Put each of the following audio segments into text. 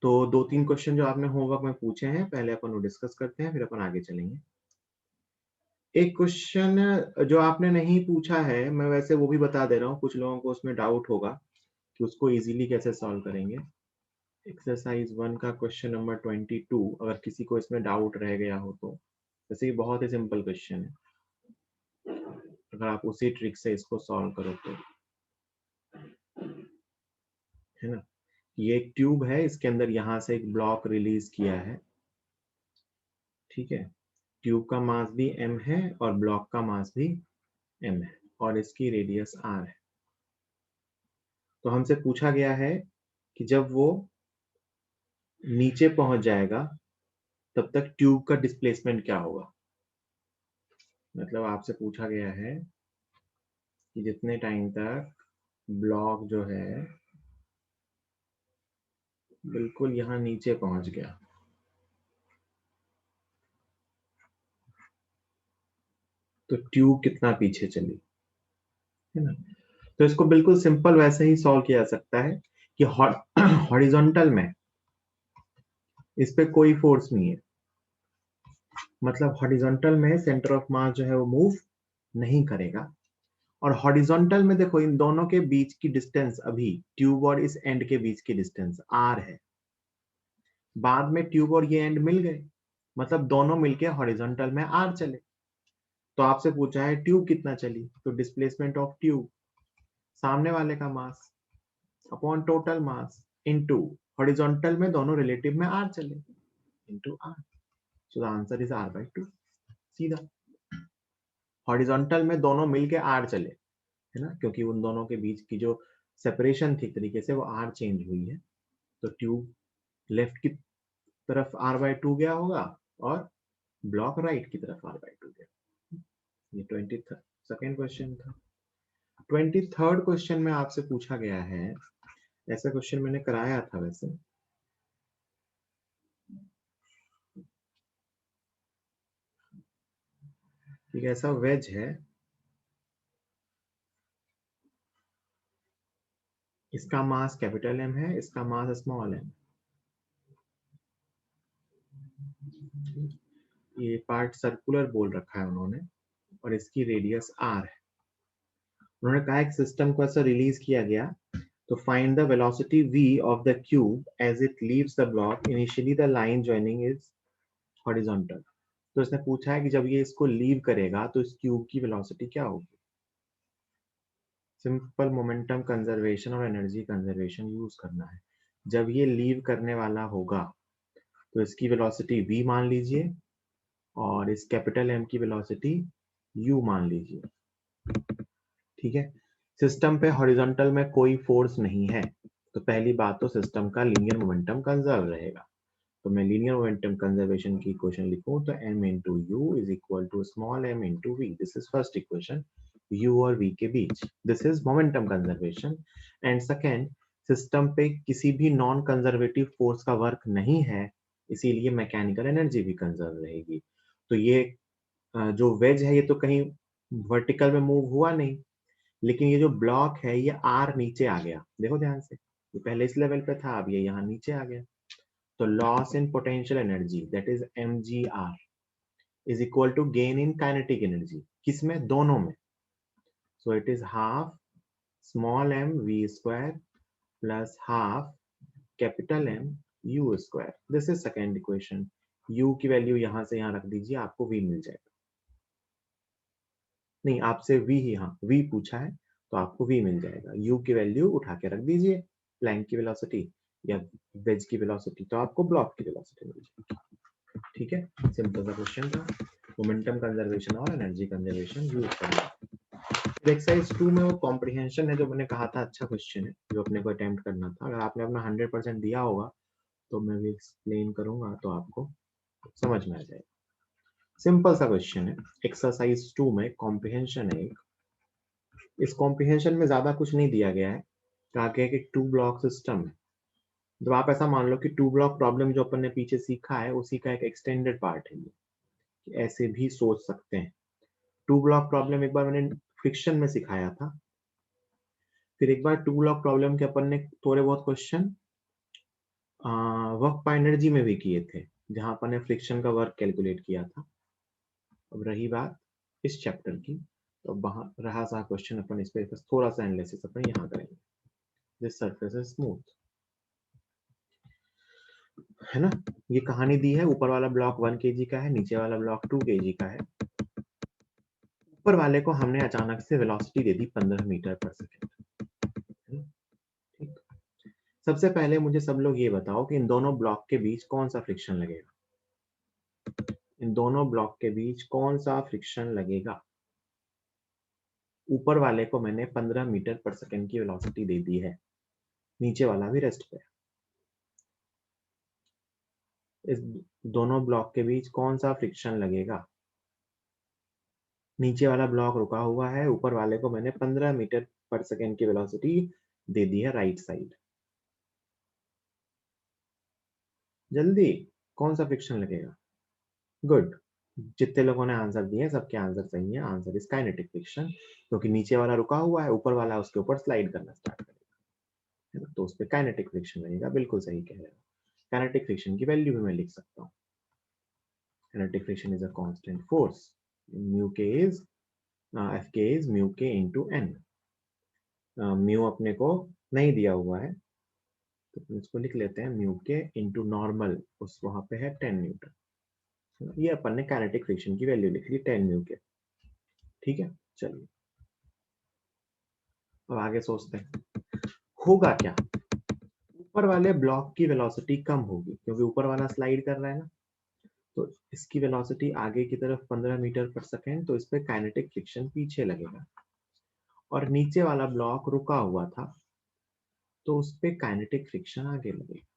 तो 2-3 क्वेश्चन जो आपने होमवर्क में पूछे हैं, पहले अपन वो डिस्कस करते हैं, फिर अपन आगे चलेंगे। एक क्वेश्चन जो आपने नहीं पूछा है, मैं वैसे वो भी बता दे रहा हूँ, कुछ लोगों को उसमें डाउट होगा कि उसको इज़िली कैसे सॉल्व करेंगे। एक्सरसाइज 1 का क्वेश्चन नंबर 22, अगर किसी को इसमें डाउट रह गया हो तो। वैसे ये बहुत ही सिंपल क्वेश्चन है, अगर आप उसी ट्रिक से इसको सॉल्व करो तो, है ना? ये एक ट्यूब है, इसके अंदर यहाँ से एक ब्लॉक रिलीज किया है, ठीक है? ट्यूब का मास भी m है और ब्लॉक का मास भी m है और इसकी रेडियस r है। तो हमसे पूछा गया है कि जब वो नीचे पहुंच जाएगा तब तक ट्यूब का डिस्प्लेसमेंट क्या होगा। मतलब आपसे पूछा गया है कि जितने टाइम तक ब्लॉक जो है बिल्कुल यहाँ नीचे पहुंच गया, तो ट्यूब कितना पीछे चली, है ना? तो इसको बिल्कुल सिंपल वैसे ही सॉल्व किया जा सकता है कि हॉरिजॉन्टल में इस पे कोई फोर्स नहीं है, मतलब हॉरिजॉन्टल में सेंटर ऑफ मास जो है वो मूव नहीं करेगा। और हॉरिजॉन्टल में देखो, इन दोनों के बीच की डिस्टेंस अभी ट्यूब और इस एंड के बीच की डिस्टेंस r है। बाद में ट्यूब और ये एंड मिल गए, मतलब दोनों मिलके हॉरिजॉन्टल में r चले। तो आपसे पूछा है ट्यूब कितना चली, तो डिस्प्लेसमेंट ऑफ ट्यूब सामने वाले का mass upon total mass into horizontal में दोनों रिलेटिव में r चले into r। So the answer is r/2। सीधा हॉरिजॉन्टल में दोनों मिलके r चले, है ना, क्योंकि उन दोनों के बीच की जो सेपरेशन थी तरीके से वो r चेंज हुई है। तो ट्यूब लेफ्ट की तरफ r/2 गया होगा और ब्लॉक राइट की तरफ r/2 गया। ये 22nd क्वेश्चन था। 23rd क्वेश्चन में आपसे पूछा गया है, ऐसा क्वेश्चन मैंने कराया था वैसे। एक ऐसा वेज है, इसका मास कैपिटल M है, इसका मास स्मॉल m। ये पार्ट सर्कुलर बोल रखा है उन्होंने और इसकी रेडियस r है। उन्होंने कहा एक सिस्टम को ऐसा रिलीज किया गया, तो find the velocity v of the cube as it leaves the block, initially the line joining is horizontal. तो इसने पूछा है कि जब ये इसको लीव करेगा तो इस क्यूब की वेलोसिटी क्या होगी। सिंपल मोमेंटम कंजर्वेशन और एनर्जी कंजर्वेशन यूज करना है। जब ये लीव करने वाला होगा तो इसकी वेलोसिटी v मान लीजिए और इस कैपिटल M की वेलोसिटी u मान लीजिए, ठीक है? सिस्टम पे हॉरिजॉन्टल में कोई फोर्स नहीं है, तो पहली बात तो सिस्टम का लीनियर मोमेंटम कंजर्व रहेगा। तो मैं लीनियर मोमेंटम कंजर्वेशन की इक्वेशन लिखूं तो m into U is equal to small m into V. This is first equation, u और v के बीच, this is momentum conservation. And second, system पे किसी भी नॉन कंजर्वेटिव फोर्स का वर्क नहीं है, इसीलिए मैकेनिकल एनर्जी भी कंजर्व रहेगी। तो ये जो वेज है ये तो कहीं वर्टिकल में मूव हुआ नहीं, लेकिन ये जो ब्लॉक है ये आर नीचे आ गया। देखो ध्यान से, ये पहले इस लेवल पे था, अब ये यहाँ नीचे आ गया। तो loss in potential energy that is mgr is equal to gain in kinetic energy, किसमें? दोनों में। So it is half small m v square plus half capital M u square. This is second equation. u की value यहाँ से यहाँ रख दीजिए, आपको v मिल जाएगा। नहीं, आपसे v ही, हाँ v पूछा है तो आपको v मिल जाएगा। u की वैल्यू उठा के रख दीजिए, प्लैंक की वेलोसिटी या वेज की वेलोसिटी, तो आपको ब्लॉक की वेलोसिटी मिल जाएगी। ठीक है, सिंपल सा क्वेश्चन था। मोमेंटम कंजर्वेशन और एनर्जी कंजर्वेशन यूज करना। एक्सरसाइज 2 में वो कॉम्प्रिहेंशन है जो मैंने कहा था, अच्छा क्वेश्चन है जो अपने को अटेम्प्ट करना था। अगर आपने अपना 100% दिया होगा तो मैं भी एक्सप्लेन करूंगा तो आपको समझ में आ जाएगा। सिंपल सा क्वेश्चन है, एक्सरसाइज 2 में कॉम्प्रिहेंशन है एक। इस कॉम्प्रिहेंशन में ज्यादा कुछ नहीं दिया गया है, कहा गया कि टू ब्लॉक सिस्टम है। जब आप ऐसा मान लो कि टू ब्लॉक प्रॉब्लम जो अपन ने पीछे सीखा है उसी का एक एक्सटेंडेड पार्ट है ये, ऐसे भी सोच सकते हैं। टू ब्लॉक प्रॉब्लम एक बार मैंने फ्रिक्शन में सिखाया था, फिर एक बार टू ब्लॉक प्रॉब्लम के अपन ने थोड़े बहुत क्वेश्चन वर्क बाय एनर्जी में भी किए थे, जहां अपन ने फ्रिक्शन का वर्क कैलकुलेट किया था। अब रही बात इस चैप्टर की, तो वहां रहा सा क्वेश्चन, अपन इस पे बस थोड़ा सा एनालिसिस अपन यहाँ करेंगे। दिस सरफेस इज स्मूथ, है ना। ये कहानी दी है, ऊपर वाला ब्लॉक 1 kg का है, नीचे वाला ब्लॉक 2 kg का है। ऊपर वाले को हमने अचानक से वेलोसिटी दे दी 15 मीटर पर सेकेंड। ठीक, सबसे पहले मुझे सब लोग ये बताओ कि इन दोनों ब्लॉक के बीच कौन सा फ्रिक्शन लगेगा। इन दोनों ब्लॉक के बीच कौन सा फ्रिक्शन लगेगा। ऊपर वाले को मैंने 15 मीटर पर सेकेंड की वेलोसिटी दे दी है, नीचे वाला भी रेस्ट पे। इस दोनों ब्लॉक के बीच कौन सा फ्रिक्शन लगेगा। नीचे वाला ब्लॉक रुका हुआ है, ऊपर वाले को मैंने 15 मीटर पर सेकेंड की वेलोसिटी दे दी है राइट साइड। जल्दी, कौन सा फ्रिक्शन लगेगा। गुड, जितने लोगों ने आंसर दिए सबके आंसर सही है। आंसर इज काइनेटिक फ्रिक्शन, क्योंकि नीचे वाला रुका हुआ है, ऊपर वाला उसके ऊपर स्लाइड करना स्टार्ट करेगा, है ना, तो उस पर काइनेटिक फ्रिक्शन लगेगा। बिल्कुल सही कह रहे हो। काइनेटिक फ्रिक्शन की वैल्यू भी मैं लिख सकता हूँ। Kinetic friction is a constant force, mu के इज एफ के is mu k into N. Mu अपने को नहीं दिया हुआ है, तो इसको लिख लेते हैं म्यू के इंटू नॉर्मल, उस वहां पे है 10 न्यूटन। ये अपन ने काइनेटिक फ्रिक्शन की वैल्यू लिख ली 10 म्यू के। ठीक है, चलिए अब आगे सोचते हैं होगा क्या। ऊपर वाले ब्लॉक की वेलोसिटी कम होगी, क्योंकि ऊपर वाला स्लाइड कर रहा है ना, तो इसकी वेलोसिटी आगे की तरफ 15 मीटर पर सेकेंड, तो इस पे काइनेटिक फ्रिक्शन पीछे लगेगा। और नीचे वाला ब्लॉक रुका हुआ था, तो उस पे काइनेटिक फ्रिक्शन आगे लगेगा।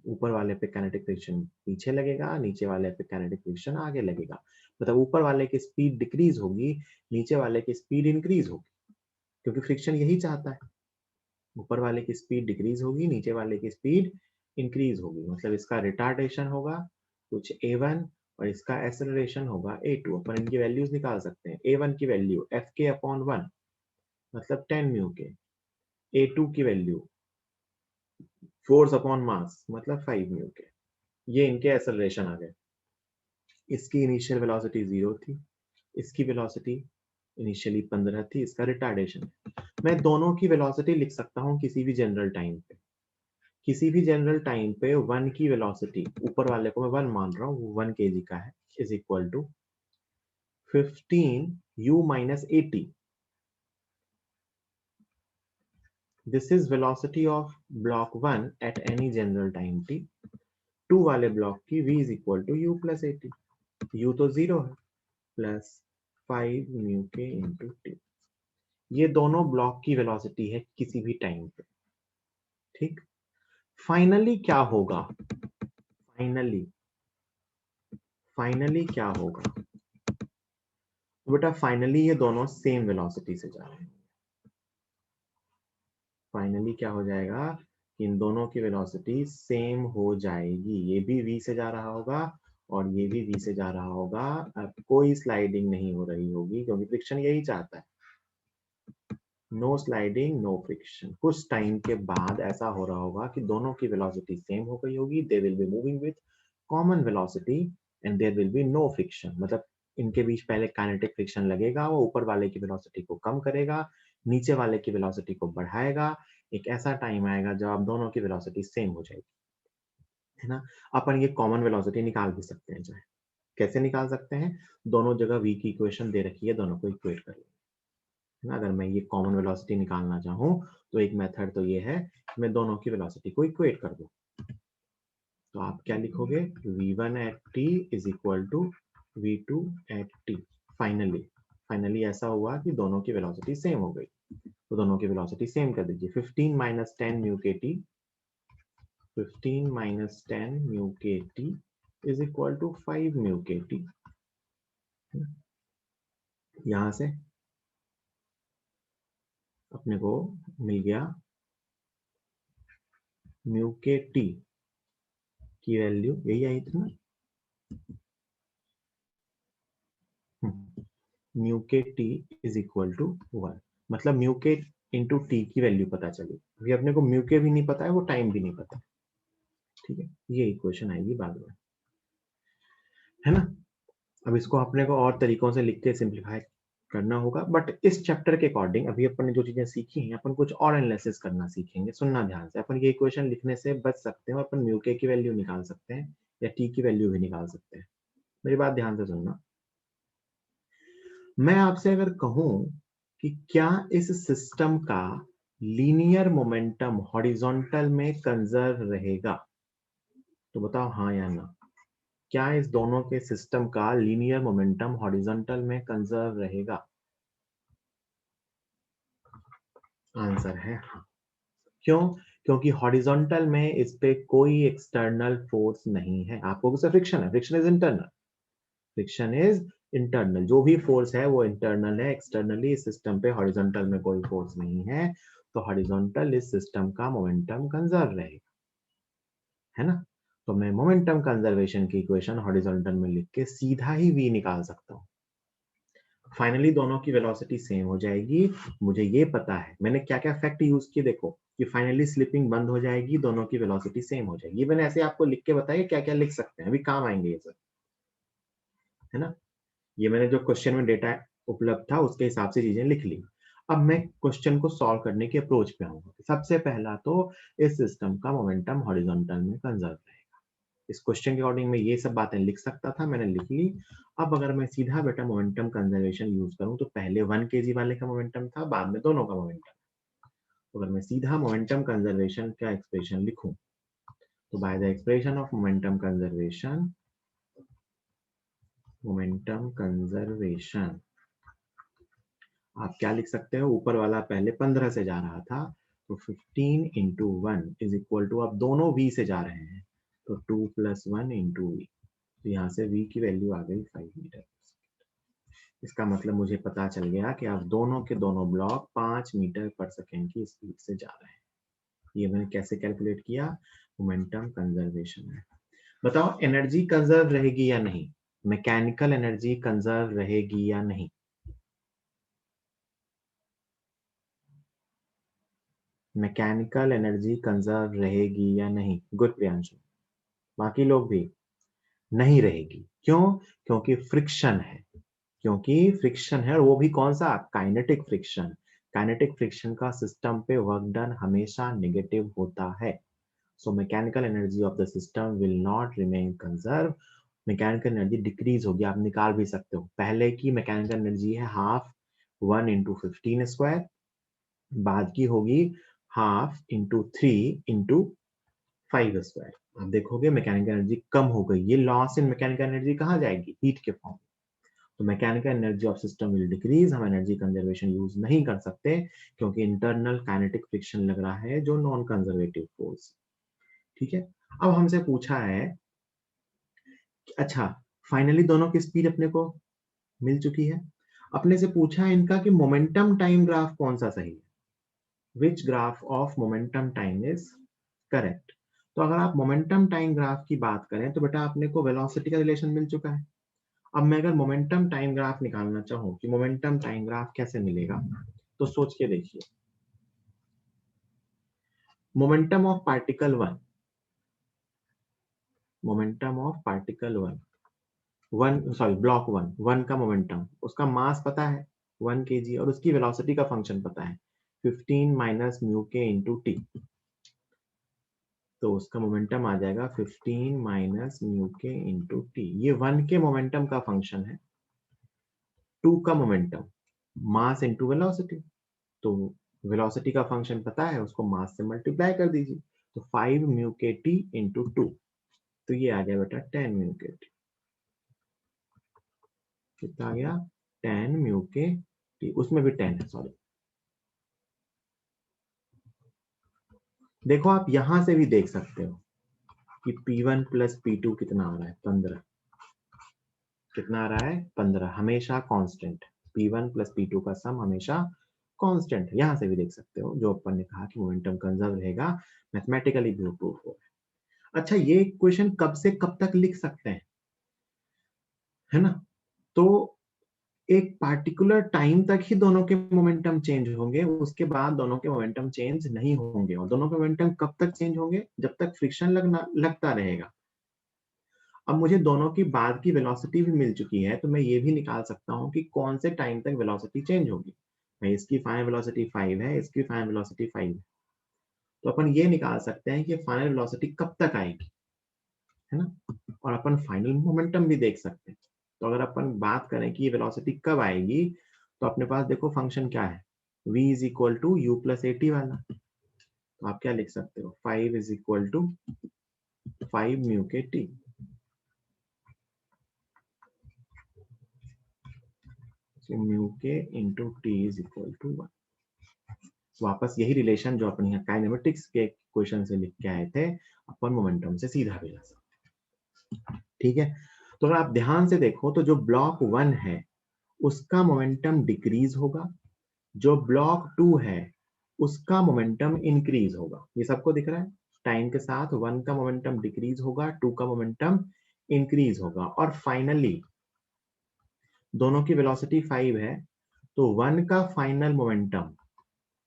ऊपर वाले पे काइनेटिक फ्रिक्शन पीछे लगेगा, नीचे वाले पे काइनेटिक फ्रिक्शन आगे लगेगा। मतलब ऊपर वाले की स्पीड डिक्रीज होगी, नीचे वाले की स्पीड इंक्रीज होगी, क्योंकि फ्रिक्शन यही चाहता है। ऊपर वाले की स्पीड डिक्रीज होगी, नीचे वाले की स्पीड इंक्रीज होगी। मतलब इसका रिटार्डेशन होगा कुछ a1 और इसका एक्सेलरेशन होगा a2। अपन इनकी वैल्यूज निकाल सकते हैं। a1 की वैल्यू एफ के अपॉन 1 मतलब 10 म्यू के, a2 की वैल्यू फोर्स अपॉन मास मतलब 5 म्यू के। ये इनके एक्सेलरेशन आ गए। इसकी इनिशियल वेलोसिटी 0 थी, इसकी वेलोसिटी इनिशियली 15 थी, इसका रिटार्डेशन। मैं दोनों की वेलोसिटी लिख सकता हूँ किसी भी जनरल टाइम पे। किसी भी जनरल टाइम पे 1 की वेलोसिटी, ऊपर वाले को मैं 1 मान रहा हूँ, 1 kg का है, is equal to 15 u minus 80। This is velocity of block 1 at any general time t। 2 वाले ब्लॉक की v is equal to u plus 80। u तो 0 है, plus 5 mu k into t. ये दोनों ब्लॉक की वेलोसिटी है किसी भी टाइम पे। ठीक, फाइनली क्या होगा। फाइनली फाइनली क्या होगा, तो बेटा फाइनली ये दोनों सेम वेलोसिटी से जा रहे हैं। फाइनली क्या हो जाएगा, इन दोनों की वेलोसिटी सेम हो जाएगी। ये भी v से जा रहा होगा और ये भी v से जा रहा होगा। अब कोई स्लाइडिंग नहीं हो रही होगी, क्योंकि फ्रिक्शन यही चाहता है। No sliding no friction. कुछ टाइम के बाद ऐसा हो रहा होगा कि दोनों की वेलोसिटी सेम हो गई होगी। They will be moving with common velocity and there will be no friction. मतलब इनके बीच पहले काइनेटिक फ्रिक्शन लगेगा, वो ऊपर वाले की वेलोसिटी को कम करेगा, नीचे वाले की वेलोसिटी को बढ़ाएगा। एक ऐसा टाइम आएगा जब आप दोनों की वेलोसिटी सेम हो जाएगी, है ना। अपन ये कॉमन वेलोसिटी निकाल भी सकते हैं। चाहे कैसे निकाल सकते हैं, दोनों जगह v की इक्वेशन दे रखी है, दोनों को इक्वेट कर लेंगे, है ना। अगर मैं ये कॉमन वेलोसिटी निकालना चाहूँ तो एक मेथड तो ये है कि मैं दोनों की वेलोसिटी को इक्वेट कर दूं। तो आप क्या लिखोगे, v1 at t is equal to v2 at t। Finally ऐसा हुआ कि दोनों की वेलोसिटी सेम हो गई, तो दोनों की वेलोसिटी सेम कर दीजिए। 15 minus 10 mu k t, 15 minus 10 mu k t is equal to 5 mu k t. यहां से अपने को मिल गया म्यू के टी की वैल्यू यही आई थी ना, mu k t is equal to 1। मतलब म्यू के इंटू टी की वैल्यू पता चली। अभी अपने को म्यू के भी नहीं पता है, वो टाइम भी नहीं पता है, ठीक है, ये इक्वेशन आएगी बाद में, है ना। अब इसको अपने को और तरीकों से लिख के सिंप्लीफाई करना होगा, बट इस चैप्टर के अकॉर्डिंग अभी अपन ने जो चीजें सीखी हैं, अपन कुछ और एनालिसिस करना सीखेंगे। सुनना ध्यान से, अपन ये इक्वेशन लिखने से बच सकते हैं और अपन म्यू के की वैल्यू निकाल सकते हैं या टी की वैल्यू भी निकाल सकते हैं। मेरी बात ध्यान से सुनना। मैं आपसे अगर कहूं कि क्या इस सिस्टम का लीनियर मोमेंटम हॉरिजॉन्टल में कंजर्व रहेगा, तो बताओ हाँ या ना। क्या इस दोनों के सिस्टम का लीनियर मोमेंटम हॉरिजॉन्टल में कंजर्व रहेगा? आंसर है हाँ। क्यों? क्योंकि हॉरिजॉन्टल में इस पे कोई एक्सटर्नल फोर्स नहीं है। आपको सिर्फ फ्रिक्शन है, friction is internal, friction is internal, जो भी फोर्स है वो इंटरनल है। एक्सटर्नली इस सिस्टम पे हॉरिजॉन्टल में कोई फोर्स नहीं है, तो हॉरिजॉन्टल इस सिस्टम का मोमेंटम कंजर्व रहेगा, है ना। तो मैं मोमेंटम कंजर्वेशन की इक्वेशन हॉरिजॉन्टल में लिख के सीधा ही v निकाल सकता हूँ। फाइनली दोनों की वेलोसिटी सेम हो जाएगी। मुझे ये पता है मैंने क्या क्या फैक्ट यूज किए, देखो कि फाइनली स्लिपिंग बंद हो जाएगी, दोनों की वेलोसिटी सेम हो जाएगी। मैंने ऐसे आपको लिख के बताया क्या क्या लिख सकते हैं, अभी काम आएंगे ये सब, है ना। ये मैंने जो क्वेश्चन में डेटा उपलब्ध था उसके हिसाब से चीजें लिख ली। अब मैं क्वेश्चन को सॉल्व करने के अप्रोच पे आऊंगा। सबसे पहला तो इस सिस्टम का मोमेंटम हॉरिजॉन्टल में कंजर्व रहेगा। इस क्वेश्चन के अकॉर्डिंग मैं ये सब बातें लिख सकता था, मैंने लिख ली। अब अगर मैं सीधा बेटा मोमेंटम कंजर्वेशन यूज करूं, तो पहले 1 kg वाले का मोमेंटम था, बाद में दोनों का मोमेंटम। तो अगर मैं सीधा मोमेंटम कंजर्वेशन का एक्सप्रेशन लिखूं, तो by the expression of momentum conservation आप क्या लिख सकते हो? ऊपर वाला पहले 15 से जा रहा था, तो 15 इंटू 1 इज इक्वल टू, अब दोनों v से जा रहे हैं, तो 2 प्लस 1 इंटू वी। तो यहाँ से v की वैल्यू आ गई 5 मीटर। इसका मतलब मुझे पता चल गया कि अब दोनों के दोनों ब्लॉक 5 मीटर पर सेकेंड की स्पीड से जा रहे हैं। ये मैंने कैसे कैलकुलेट किया? मोमेंटम कंजर्वेशन में। बताओ एनर्जी कंजर्व रहेगी या नहीं, मैकेनिकल एनर्जी कंजर्व रहेगी या नहीं? मैकेनिकल एनर्जी कंजर्व रहेगी या नहीं? गुड प्रियांशु। बाकी लोग भी नहीं रहेगी। क्यों? क्योंकि फ्रिक्शन है, क्योंकि फ्रिक्शन है, और वो भी कौन सा? Kinetic friction. काइनेटिक फ्रिक्शन का सिस्टम पे वर्क डन हमेशा नेगेटिव होता है। So mechanical energy of the system will not remain conserve. Mechanical energy decrease होगी। आप निकाल भी सकते हो, पहले की मैकेनिकल एनर्जी है हाफ 1 इंटू 15 स्क्वायर, बाद की होगी हाफ इंटू 3 इंटू 5 स्क्वायर। आप देखोगे मैकेनिकल एनर्जी कम हो गई। ये लॉस इन मैकेनिकल एनर्जी कहाँ जाएगी? हीट के फॉर्म। तो mechanical energy of system will decrease. हम एनर्जी कंजर्वेशन यूज नहीं कर सकते, क्योंकि इंटरनल काइनेटिक फ्रिक्शन लग रहा है, जो नॉन कंजर्वेटिव फोर्स। ठीक है। अब हमसे पूछा है कि अच्छा, फाइनली दोनों की स्पीड अपने को मिल चुकी है। अपने से पूछा है इनका कि मोमेंटम टाइम ग्राफ कौन सा सही है, which graph of momentum time is correct. तो अगर आप मोमेंटम टाइम ग्राफ की बात करें, तो बेटा अपने को वेलोसिटी का रिलेशन मिल चुका है। अब मैं अगर मोमेंटम टाइम ग्राफ निकालना चाहूं कि मोमेंटम टाइम ग्राफ कैसे मिलेगा, तो सोच के देखिए। Momentum of particle 1, momentum of particle 1 sorry block 1 का मोमेंटम, उसका मास पता है 1 kg, और उसकी वेलोसिटी का फंक्शन पता है 15 minus mu k into T. तो उसका मोमेंटम आ जाएगा 15 minus mu k into t. ये 1 के मोमेंटम का फंक्शन है, 2 का मोमेंटम, मास इंटू वेलोसिटी। तो वेलोसिटी का फंक्शन पता है, उसको मास से मल्टीप्लाई कर दीजिए, तो 5 म्यू के टी इंटू 2। तो ये आ गया बेटा 10 म्यू के टी। कितना आ गया? 10 म्यू के टी, उसमें भी 10 है, सॉरी। देखो आप यहां से भी देख सकते हो कि P1 प्लस P2 कितना आ रहा है? 15। कितना आ रहा है? 15, हमेशा कांस्टेंट। P1 प्लस P2 का सम हमेशा कांस्टेंट है। यहां से भी देख सकते हो, जो अपन ने कहा कि मोमेंटम कंजर्व रहेगा, मैथमेटिकली भी प्रूफ हो। अच्छा, ये इक्वेशन कब से कब तक लिख सकते हैं, है ना। तो एक पार्टिकुलर टाइम तक ही दोनों के मोमेंटम चेंज होंगे, उसके बाद दोनों के मोमेंटम चेंज नहीं होंगे। और दोनों के मोमेंटम कब तक चेंज होंगे? जब तक फ्रिक्शन लगता रहेगा। अब मुझे दोनों की बाद की वेलोसिटी भी मिल चुकी है, तो मैं ये भी निकाल सकता हूँ कि कौन से टाइम तक वेलोसिटी चेंज होगी। भाई इसकी फाइनल वेलोसिटी 5 है, इसकी फाइनल वेलोसिटी 5 है, तो अपन ये निकाल सकते हैं कि फाइनल वेलोसिटी कब तक आएगी, है ना। और अपन फाइनल मोमेंटम भी देख सकते हैं। तो अगर अपन बात करें कि ये वेलोसिटी कब आएगी, तो अपने पास देखो फंक्शन क्या है, v is equal to u plus a t वाला। तो आप क्या लिख सकते हो, 5 is equal to 5 mu k t. Mu k into t is equal to 1। वापस यही रिलेशन जो अपन यहाँ काइनेमेटिक्स के क्वेश्चन से लिख के आए थे, अपन मोमेंटम से सीधा भी ला सकते। ठीक है, तो अगर आप ध्यान से देखो तो जो ब्लॉक 1 है उसका मोमेंटम डिक्रीज होगा, जो ब्लॉक 2 है उसका मोमेंटम इंक्रीज होगा। ये सबको दिख रहा है, टाइम के साथ 1 का मोमेंटम डिक्रीज होगा, 2 का मोमेंटम इंक्रीज होगा, और फाइनली दोनों की वेलोसिटी 5 है, तो 1 का final momentum,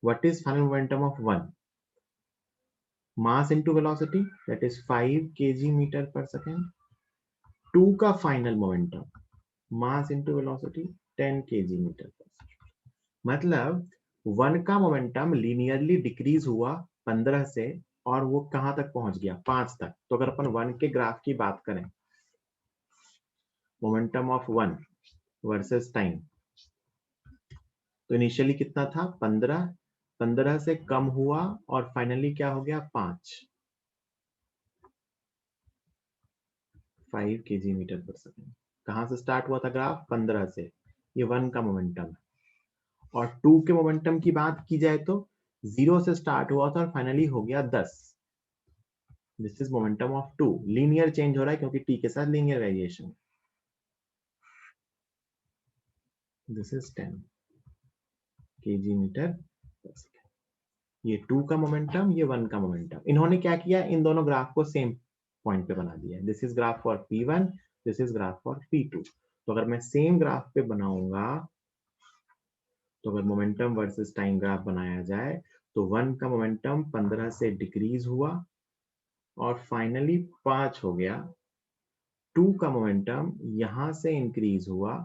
what is final momentum of 1? Mass into velocity, that is 5 kg metre per second. 2 का final momentum, mass into velocity 10 kg metre per second. मतलब 1 का मोमेंटम लीनियरली डिक्रीज हुआ 15 से, और वो कहां तक पहुंच गया, 5 तक। तो अगर अपन 1 के ग्राफ की बात करें, मोमेंटम ऑफ 1 वर्सेस टाइम, तो इनिशियली कितना था, 15, 15 से कम हुआ और फाइनली क्या हो गया, 5 kg मीटर पर सेकेंड। कहां से स्टार्ट हुआ था ग्राफ, 15 से। ये 1 का मोमेंटम है। और 2 के मोमेंटम की बात की जाए तो 0 से स्टार्ट हुआ था और फाइनली हो गया 10। This is momentum of 2। Linear change हो रहा है क्योंकि टी के साथ linear variation. This is 10 kg metre per second. ये 2 का मोमेंटम, ये 1 का मोमेंटम। इन्होंने क्या किया, इन दोनों ग्राफ को सेम पॉइंट पे बना दिया। This is graph for P1, this is graph for P2। तो अगर मैं सेम ग्राफ पे बनाऊंगा, तो अगर मोमेंटम वर्सेस टाइम ग्राफ बनाया जाए, तो 1 का मोमेंटम 15 से डिक्रीज हुआ और फाइनली 5 हो गया। 2 का मोमेंटम यहां से इंक्रीज हुआ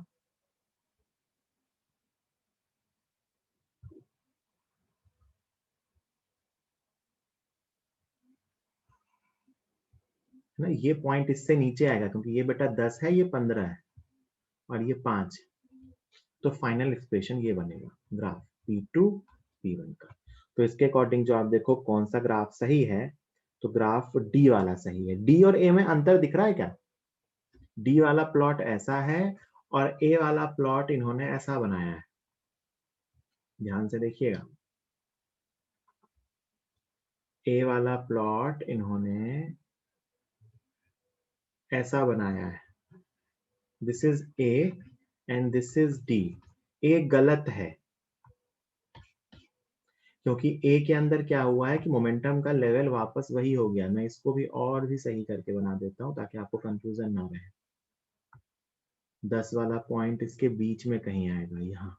ना, ये पॉइंट इससे नीचे आएगा क्योंकि ये बेटा 10 है, ये 15 है और ये 5। तो फाइनल एक्सप्रेशन ये बनेगा ग्राफ P2 P1 का। तो इसके अकॉर्डिंग जो आप देखो कौन सा ग्राफ सही है, तो ग्राफ डी वाला सही है। डी और ए में अंतर दिख रहा है क्या? डी वाला प्लॉट ऐसा है और ए वाला प्लॉट इन्होंने ऐसा बनाया है। ध्यान से देखिएगा, ए वाला प्लॉट इन्होंने ऐसा बनाया है, this is A and this is D. A गलत है क्योंकि ए के अंदर क्या हुआ है कि मोमेंटम का लेवल वापस वही हो गया। मैं इसको भी और भी सही करके बना देता हूं ताकि आपको कंफ्यूजन ना रहे। 10 वाला पॉइंट इसके बीच में कहीं आएगा यहाँ,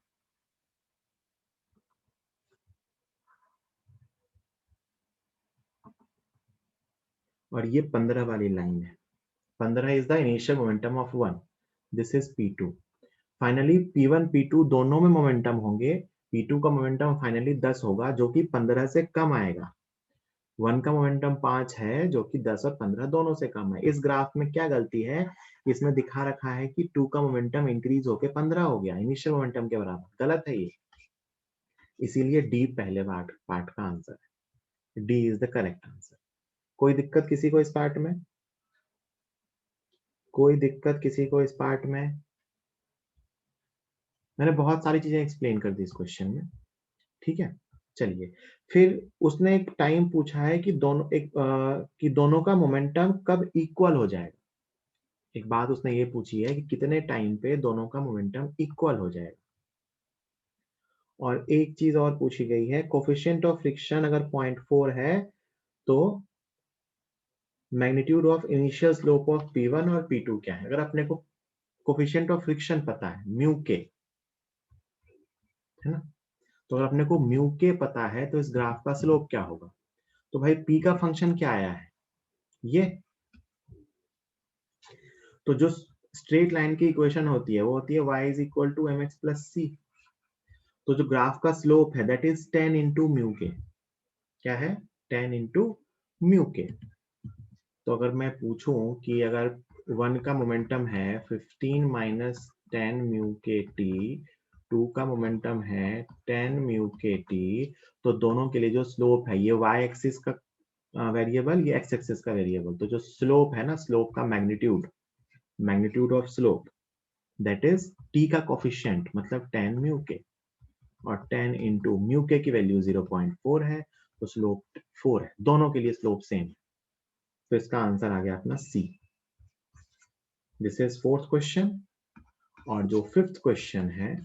और ये 15 वाली लाइन है। 15 is the initial momentum of 1, this is P2। Finally P1 P2 दोनों में मोमेंटम होंगे। P2 का मोमेंटम फाइनली 10 होगा जो कि 15 से कम आएगा। 1 का मोमेंटम 5 है जो कि 10 और 15 दोनों से कम है। इस ग्राफ में क्या गलती है, इसमें दिखा रखा है कि 2 का मोमेंटम इंक्रीज होके 15 हो गया, इनिशियल मोमेंटम के बराबर। गलत है ये, इसीलिए डी पहले पार्ट का आंसर है। D is the correct answer. कोई दिक्कत किसी को इस पार्ट में? कोई दिक्कत किसी को इस पार्ट में? मैंने बहुत सारी चीजें एक्सप्लेन कर दी इस क्वेश्चन में, ठीक है। चलिए, फिर उसने एक टाइम पूछा है कि कि दोनों का मोमेंटम कब इक्वल हो जाएगा। एक बात उसने ये पूछी है कि कितने टाइम पे दोनों का मोमेंटम इक्वल हो जाएगा। और एक चीज और पूछी गई है, कोफिशिएंट ऑफ फ्रिक्शन अगर 0.4 है तो magnitude of initial slope of P1 और P2 क्या है। अगर अपने को कोफिशिएंट ऑफ फ्रिक्शन पता है म्यू के, है ना। तो अगर अपने को म्यू के पता है तो इस ग्राफ का स्लोप क्या होगा, तो भाई पी का फंक्शन क्या आया है, ये। तो जो स्ट्रेट लाइन की इक्वेशन होती है वो होती है y is equal to M X plus C. तो जो ग्राफ का स्लोप है दैट इज 10 इंटू म्यू के, क्या है 10 इंटू म्यू के। तो अगर मैं पूछूं कि अगर वन का मोमेंटम है 15 minus 10 mu k T, to का मोमेंटम है 10 म्यू के टी, तो दोनों के लिए जो स्लोप है ये y एक्सिस का वेरिएबल, ये x एक्सिस का वेरिएबल, तो जो स्लोप है ना, स्लोप का magnitude, magnitude of slope that is t का कोफिशिएंट मतलब 10 म्यू के, और 10 इंटू म्यू के की वैल्यू 0.4 है, तो स्लोप 4 है, दोनों के लिए स्लोप सेम है। तो इसका आंसर आ गया अपना C. This is fourth question. और जो फिफ्थ क्वेश्चन है,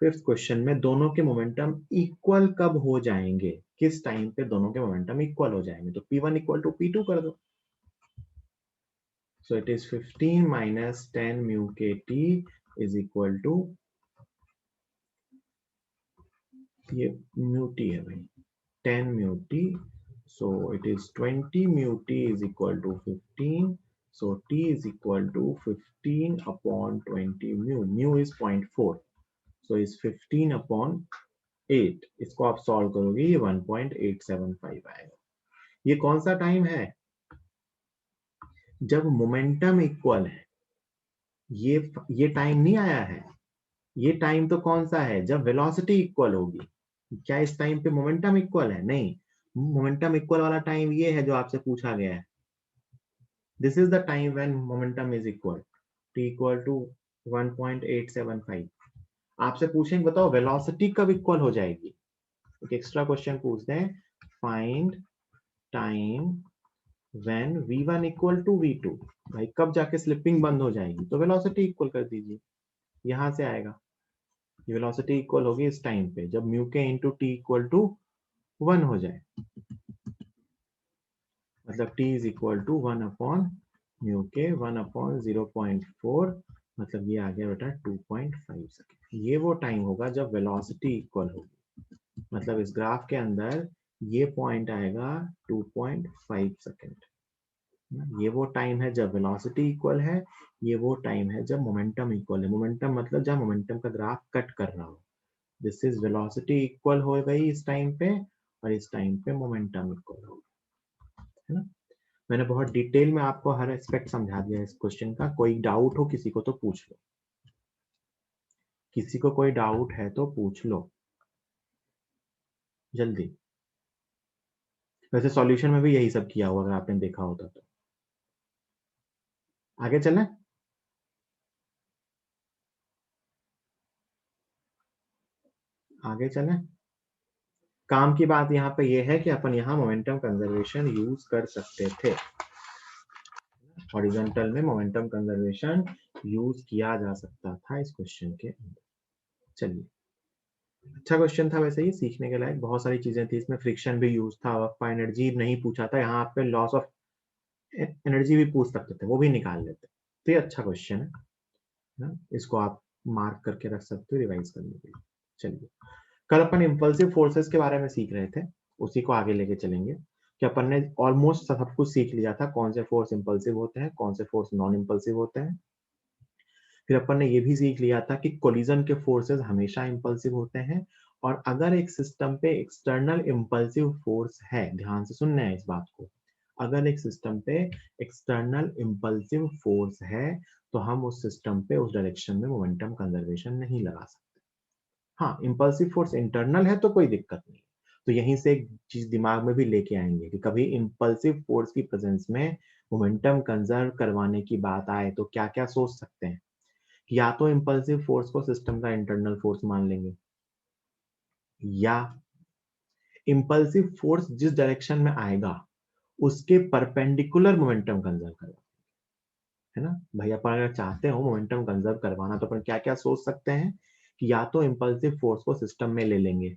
फिफ्थ क्वेश्चन में दोनों के मोमेंटम इक्वल कब हो जाएंगे, किस टाइम पे दोनों के मोमेंटम इक्वल हो जाएंगे, तो P1 इक्वल टू P2 कर दो। सो it is 15 minus 10 mu k t is equal to, ये म्यू टी है भाई, 10 mu T, so it is 20 mu t is equal to 15, so t is equal to 15 upon 20 mu, mu is 0.4, so is 15 upon 8, इसको आप solve करोगे ये 1.875 आएगा। ये कौन सा टाइम है, जब मोमेंटम इक्वल है, ये टाइम नहीं आया है, ये टाइम तो कौन सा है, जब वेलोसिटी इक्वल होगी। क्या इस टाइम पे मोमेंटम इक्वल है, नहीं, मोमेंटम इक्वल वाला टाइम ये है जो आपसे पूछा गया है। This is the time when momentum is equal, t equal to 1.875। आपसे पूछेंगे बताओ वेलोसिटी कब इक्वल हो जाएगी, एक एक्स्ट्रा क्वेश्चन पूछते हैं, find time when v1 equal to v2, भाई कब जाके स्लिपिंग बंद हो जाएगी, तो वेलोसिटी इक्वल कर दीजिए, यहां से आएगा। वेलोसिटी इक्वल होगी इस टाइम पे जब mu k into T equal to 1 हो जाए, मतलब t is equal to 1 upon mu k 1 upon 0.4, मतलब ये आ गया बेटा 2.5 सेकेंड। ये वो टाइम होगा जब वेलोसिटी इक्वल होगी, मतलब इस ग्राफ के अंदर ये पॉइंट आएगा 2.5 सेकेंड। ये वो टाइम है जब वेलोसिटी इक्वल है, ये वो टाइम है जब मोमेंटम इक्वल है। मोमेंटम मतलब जब मोमेंटम का ग्राफ कट कर रहा हो। दिस इज वेलोसिटी इक्वल हो गई इस टाइम पे, और इस टाइम पे मोमेंटम इक्वल हो गया, है ना। मैंने बहुत डिटेल में आपको हर एस्पेक्ट समझा दिया इस क्वेश्चन का। कोई डाउट हो किसी को तो पूछ लो, किसी को कोई डाउट है तो पूछ लो जल्दी। वैसे सॉल्यूशन में भी यही सब किया हुआ अगर आपने देखा होता तो। आगे चलें, आगे चलें। काम की बात यहाँ पे ये है कि अपन यहाँ मोमेंटम कंजर्वेशन यूज कर सकते थे, हॉरिजॉन्टल में मोमेंटम कंजर्वेशन यूज किया जा सकता था इस क्वेश्चन के अंदर। चलिए, अच्छा क्वेश्चन था वैसे, ही सीखने के लायक बहुत सारी चीजें थी इसमें। फ्रिक्शन भी यूज था, वर्क पर एनर्जी नहीं पूछा था, यहाँ पे लॉस ऑफ एनर्जी भी पूछ सकते थे, वो भी निकाल लेते। तो ये अच्छा क्वेश्चन है ना, इसको आप मार्क करके रख सकते हो रिवाइज करने के लिए। चलिए, कल अपन इंपल्सिव फोर्सेस के बारे में सीख रहे थे, उसी को आगे लेके चलेंगे कि अपन ने ऑलमोस्ट सब कुछ सीख लिया था, कौन से फोर्स इंपल्सिव होते हैं, कौन से फोर्स नॉन इंपल्सिव होते हैं। फिर अपन ने ये भी सीख लिया था कि कोलिजन के फोर्सेस हमेशा इंपल्सिव होते हैं, और अगर एक सिस्टम पे एक्सटर्नल इंपल्सिव फोर्स है, ध्यान से सुनना है इस बात को, अगर एक सिस्टम पे एक्सटर्नल इंपल्सिव फोर्स है तो हम उस सिस्टम पे उस डायरेक्शन में मोमेंटम कंजर्वेशन नहीं लगा सकते। हाँ, इंपल्सिव फोर्स इंटरनल है तो कोई दिक्कत नहीं। तो यहीं से एक चीज दिमाग में भी लेके आएंगे कि कभी इंपल्सिव फोर्स की प्रेजेंस में मोमेंटम कंजर्व करवाने की बात आए तो क्या क्या सोच सकते हैं। या तो इंपल्सिव फोर्स को सिस्टम का इंटरनल फोर्स मान लेंगे, या इंपल्सिव फोर्स जिस डायरेक्शन में आएगा उसके परपेंडिकुलर मोमेंटम कंजर्व करवा, है ना भाई। अपन अगर चाहते हो मोमेंटम कंजर्व करवाना तो अपन क्या क्या सोच सकते हैं कि या तो इंपल्सिव फोर्स को सिस्टम में ले लेंगे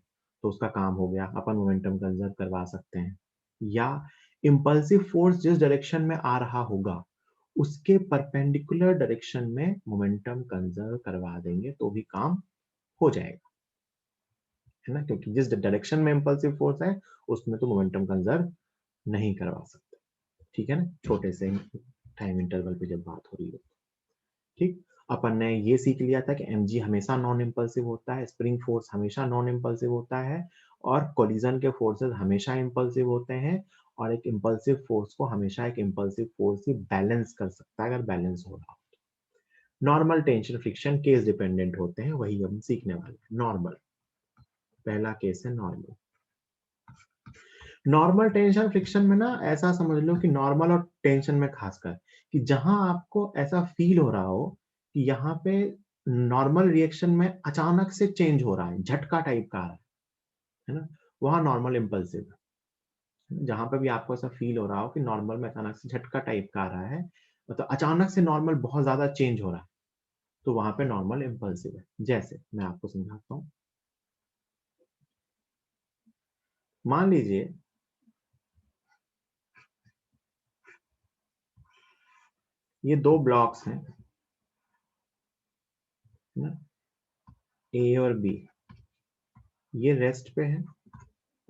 तो उसका काम हो गया, अपन मोमेंटम कंजर्व करवा सकते हैं, या इंपल्सिव फोर्स जिस डायरेक्शन में आ रहा होगा उसके परपेंडिकुलर डायरेक्शन में मोमेंटम कंजर्व करवा देंगे तो भी काम हो जाएगा। है ना, क्योंकि जिस डायरेक्शन में इम्पल्सिव फोर्स है उसमें तो मोमेंटम कंजर्व नहीं करवा सकते, ठीक है ना, छोटे से टाइम इंटरवल पे जब बात हो रही है। ठीक, अपन ने ये सीख लिया था कि mg हमेशा नॉन इम्पल्सिव होता है, स्प्रिंग फोर्स हमेशा नॉन इम्पल्सिव होता है, और कोलिजन के फोर्सेस हमेशा इम्पल्सिव होते हैं, और एक इम्पल्सिव फोर्स को हमेशा एक इम्पल्सिव फोर्स ही बैलेंस कर सकता है अगर बैलेंस हो रहा हो। Normal tension friction case dependent होते हैं, वही हम सीखने वाले हैं। नॉर्मल, पहला केस है नॉर्मल। नॉर्मल टेंशन फ्रिक्शन में ना ऐसा समझ लो कि नॉर्मल और टेंशन में खासकर कि जहां आपको ऐसा फील हो रहा हो कि यहाँ पे नॉर्मल रिएक्शन में अचानक से चेंज हो रहा है, झटका टाइप का है ना, वहां नॉर्मल इम्पल्सिव है। जहां पे भी आपको ऐसा फील हो रहा हो कि नॉर्मल में अचानक से झटका टाइप का आ रहा है, मतलब अचानक से नॉर्मल बहुत ज्यादा चेंज हो रहा है, तो वहां पे नॉर्मल इम्पल्सिव है। जैसे मैं आपको समझाता हूँ, मान लीजिए ये दो ब्लॉक्स हैं ना, ए और बी, ये रेस्ट पे है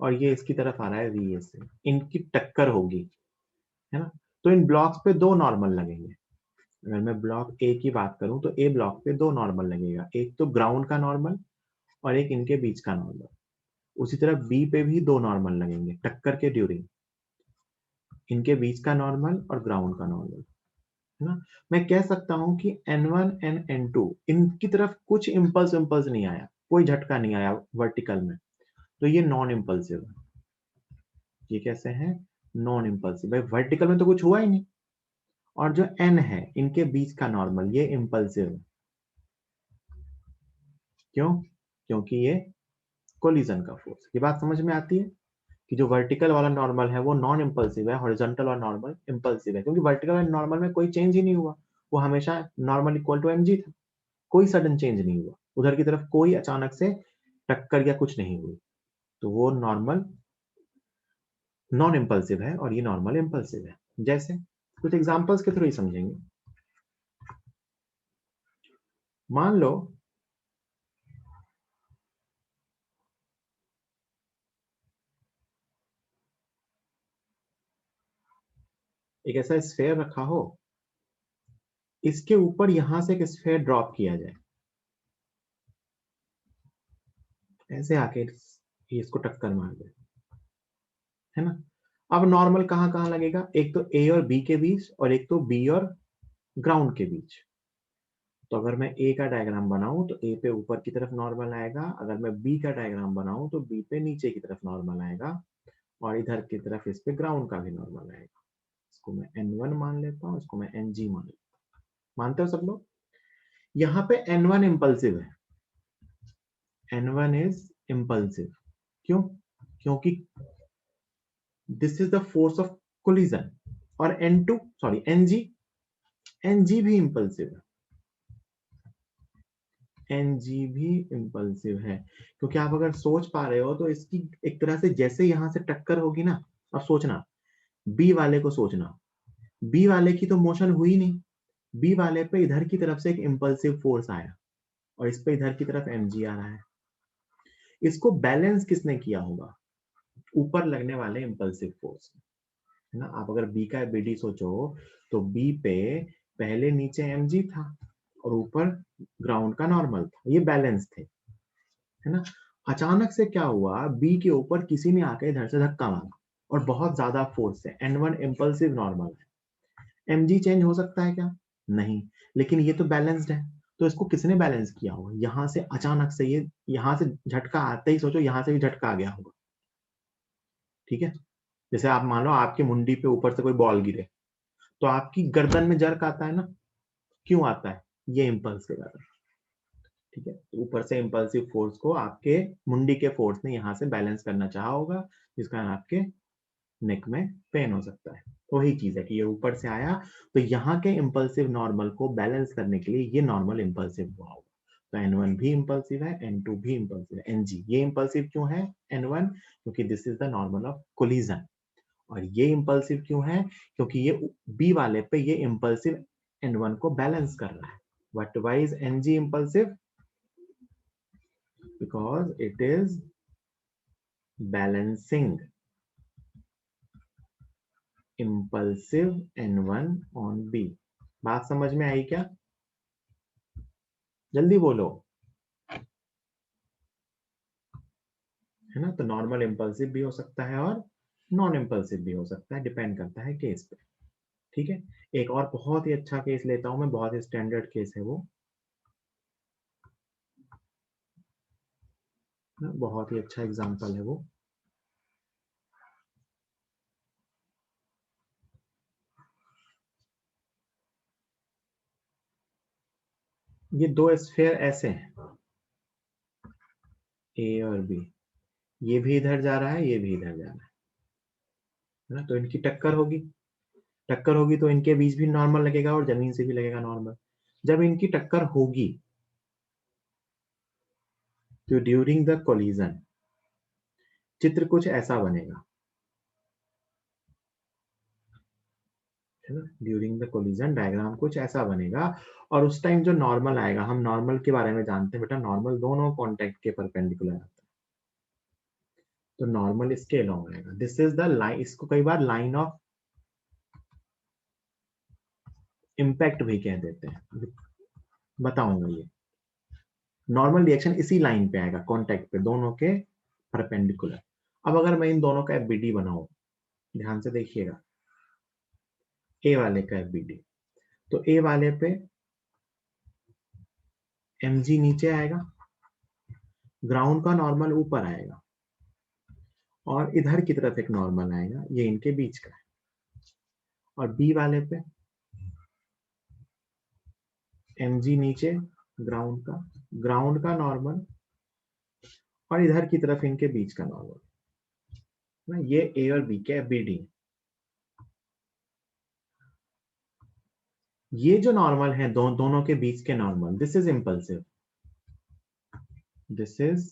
और ये इसकी तरफ आ रहा है वी ए से, इनकी टक्कर होगी, है ना, तो इन ब्लॉक्स पे दो नॉर्मल लगेंगे। अगर मैं ब्लॉक ए की बात करूं तो ए ब्लॉक पे दो नॉर्मल लगेगा, एक तो ग्राउंड का नॉर्मल और एक इनके बीच का नॉर्मल। उसी तरह बी पे भी दो नॉर्मल लगेंगे टक्कर के ड्यूरिंग, इनके बीच का नॉर्मल और ग्राउंड का नॉर्मल, है ना। मैं कह सकता हूं कि N1 एंड N2 इनकी तरफ कुछ इम्पल्स इम्पल्स नहीं आया, कोई झटका नहीं आया वर्टिकल में, तो ये नॉन इम्पल्सिव है। ये कैसे हैं, नॉन इम्पल्सिव, भाई वर्टिकल में तो कुछ हुआ ही नहीं। और जो N है इनके बीच का नॉर्मल, ये इम्पल्सिव है। क्यों, क्योंकि ये कोलिजन का फोर्स। ये बात समझ में आती है कि जो वर्टिकल वाला नॉर्मल है वो नॉन इम्पल्सिव है, हॉरिजॉन्टल वाला नॉर्मल इम्पल्सिव है, क्योंकि वर्टिकल वाले नॉर्मल में कोई चेंज ही नहीं हुआ, वो हमेशा नॉर्मल इक्वल टू mg था, कोई सडन चेंज नहीं हुआ, उधर की तरफ कोई अचानक से टक्कर या कुछ नहीं हुई, तो वो नॉर्मल नॉन इम्पल्सिव है और ये नॉर्मल इम्पल्सिव है। जैसे कुछ एग्जांपल्स के थ्रू ही समझेंगे। मान लो एक ऐसा स्फेयर रखा हो, इसके ऊपर यहां से एक स्फेयर ड्रॉप किया जाए, ऐसे आके ये इसको टक्कर मार दे, है ना। अब नॉर्मल कहाँ कहाँ लगेगा, एक तो ए और बी के बीच और एक तो बी और ग्राउंड के बीच। तो अगर मैं ए का डायग्राम बनाऊं तो ए पे ऊपर की तरफ नॉर्मल आएगा, अगर मैं बी का डायग्राम बनाऊं तो बी पे नीचे की तरफ नॉर्मल आएगा, और इधर की तरफ इस पे ग्राउंड का भी नॉर्मल आएगा। इसको मैं N1 मान लेता हूँ, इसको मैं NG मान लेता हूँ। मानते हो सब लोग। यहाँ पे N1 इम्पल्सिव है, N1 इज इम्पल्सिव। क्यों, क्योंकि this is the force of collision, और N2 सॉरी NG भी इम्पल्सिव है, NG भी इम्पल्सिव है, क्योंकि आप अगर सोच पा रहे हो तो इसकी एक तरह से जैसे यहां से टक्कर होगी ना, अब सोचना बी वाले को, सोचना बी वाले की तो मोशन हुई नहीं, बी वाले पे इधर की तरफ से एक इम्पल्सिव फोर्स आया और इस पे इधर की तरफ mg आ रहा है, इसको बैलेंस किसने किया होगा, ऊपर लगने वाले इम्पल्सिव फोर्स, है ना। आप अगर बी का BD सोचो तो बी पे पहले नीचे mg था और ऊपर ग्राउंड का नॉर्मल था, ये बैलेंस थे, है ना। अचानक से क्या हुआ, बी के ऊपर किसी ने आके इधर से धक्का मारा और बहुत ज्यादा फोर्स है, N1 इम्पल्सिव नॉर्मल है, mg चेंज हो सकता है क्या, नहीं, लेकिन ये तो बैलेंस्ड है, तो इसको किसने बैलेंस किया होगा, यहां से अचानक से ये यहां से झटका आते ही सोचो यहां से भी झटका आ गया होगा, ठीक है। जैसे आप मान लो आपकी मुंडी पे ऊपर से कोई बॉल गिरे, तो आपकी गर्दन में जर्क आता है ना, क्यों आता है, ये इम्पल्स के कारण, ठीक है। तो ऊपर से इम्पल्सिव फोर्स को आपके मुंडी के फोर्स ने यहाँ से बैलेंस करना चाहा होगा, जिसका आपके नेक में पेन हो सकता है। तो वही चीज है कि ये ऊपर से आया, तो यहाँ के इम्पल्सिव नॉर्मल को बैलेंस करने के लिए ये नॉर्मल इम्पल्सिव हुआ होगा। तो N1 भी इम्पल्सिव है, N2 भी इम्पल्सिव है, NG ये इम्पल्सिव क्यों है N1, क्योंकि this is the normal of collision. और ये इम्पल्सिव क्यों है, क्योंकि ये बी वाले पे ये इम्पल्सिव N1 को बैलेंस कर रहा है। But why is NG impulsive? Because it is balancing impulsive N1 on B। बात समझ में आई क्या? जल्दी बोलो, है ना? तो नॉर्मल इम्पल्सिव भी हो सकता है और नॉन इम्पल्सिव भी हो सकता है, डिपेंड करता है केस पे। ठीक है, एक और बहुत ही अच्छा केस लेता हूं मैं, बहुत ही स्टैंडर्ड केस है वो, बहुत ही अच्छा एग्जांपल है वो। ये दो स्फीयर ऐसे हैं, ए और बी, ये भी इधर जा रहा है, ये भी इधर जा रहा है ना? तो इनकी टक्कर होगी, टक्कर होगी तो इनके बीच भी नॉर्मल लगेगा और जमीन से भी लगेगा नॉर्मल। जब इनकी टक्कर होगी तो ड्यूरिंग द कोलिजन चित्र कुछ ऐसा बनेगा, है ना? ड्यूरिंग द कोलिजन डायग्राम कुछ ऐसा बनेगा, और उस टाइम जो नॉर्मल आएगा, हम नॉर्मल के बारे में जानते हैं बेटा, नॉर्मल दोनों कॉन्टेक्ट के परपेंडिकुलर आता है, तो नॉर्मल इसके अलोंग आएगा। दिस इज द लाइन, इसको कई बार लाइन ऑफ इम्पैक्ट भी कह देते हैं, बताऊंगा ये। नॉर्मल रिएक्शन इसी लाइन पे आएगा, कॉन्टेक्ट पे, दोनों के परपेंडिकुलर। अब अगर मैं इन दोनों का एफबीडी बनाऊं, ध्यान से देखिएगा, ए वाले का एफबीडी, तो ए वाले पे mg नीचे आएगा, ग्राउंड का नॉर्मल ऊपर आएगा, और इधर की तरफ एक नॉर्मल आएगा, ये इनके बीच का है। और बी वाले पे mg नीचे, ग्राउंड का नॉर्मल, और इधर की तरफ इनके बीच का नॉर्मल ना, ये ए और बी के एफबीडी। ये जो नॉर्मल है दोनों के बीच के normal, this is impulsive, this is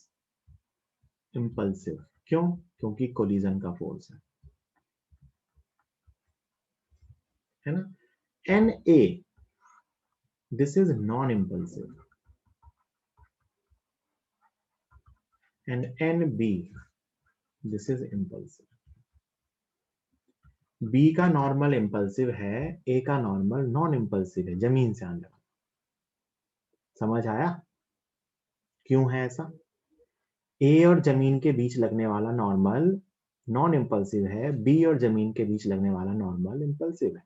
impulsive. क्यों? क्योंकि कोलिजन का फोर्स है ना? N A, this is non impulsive, and N B, this is impulsive. B का नॉर्मल इम्पल्सिव है, ए का नॉर्मल नॉन इम्पल्सिव है, जमीन से आने वाला। समझ आया क्यों है ऐसा? ए और जमीन के बीच लगने वाला नॉर्मल नॉन इम्पल्सिव है, बी और जमीन के बीच लगने वाला नॉर्मल इम्पल्सिव है।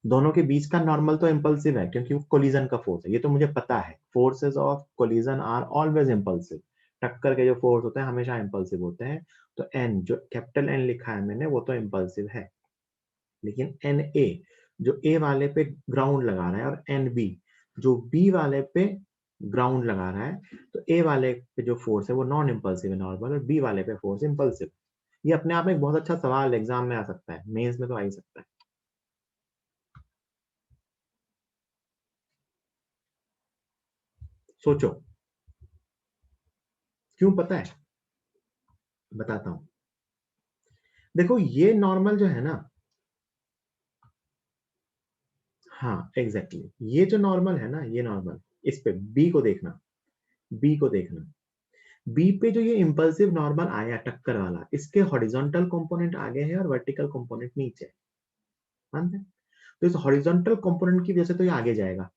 दोनों के बीच का नॉर्मल तो इम्पल्सिव है क्योंकि वो कोलिजन का फोर्स है, ये तो मुझे पता है, forces of collision are always impulsive. टक्कर के जो फोर्स होते हैं हमेशा इम्पल्सिव होते हैं। तो एन, जो कैपिटल एन लिखा है मैंने, वो तो इम्पल्सिव है। लेकिन एन ए, जो ए वाले पे ग्राउंड लगा रहा है, और एन बी, जो बी वाले पे ग्राउंड लगा रहा है, तो ए वाले पे जो फोर्स है वो नॉन इम्पल्सिव है नॉर्मल, और बी वाले पे फोर्स इम्पल्सिव। ये अपने आप में एक बहुत अच्छा सवाल एग्जाम में आ सकता है, मेंस में तो आ ही सकता है। सोचो क्यों, पता है? बताता हूं। देखो ये नॉर्मल जो है ना, हाँ एग्जैक्टली exactly, ये जो नॉर्मल है ना, ये नॉर्मल, इस पे बी को देखना, बी को देखना, बी पे जो ये इंपल्सिव नॉर्मल आया टक्कर वाला, इसके हॉरिजॉन्टल कंपोनेंट आगे है और वर्टिकल कंपोनेंट नीचे है, मानते हैं? तो इस हॉरिजॉन्टल कंपोनेंट की वजह से तो ये आगे जाएगा,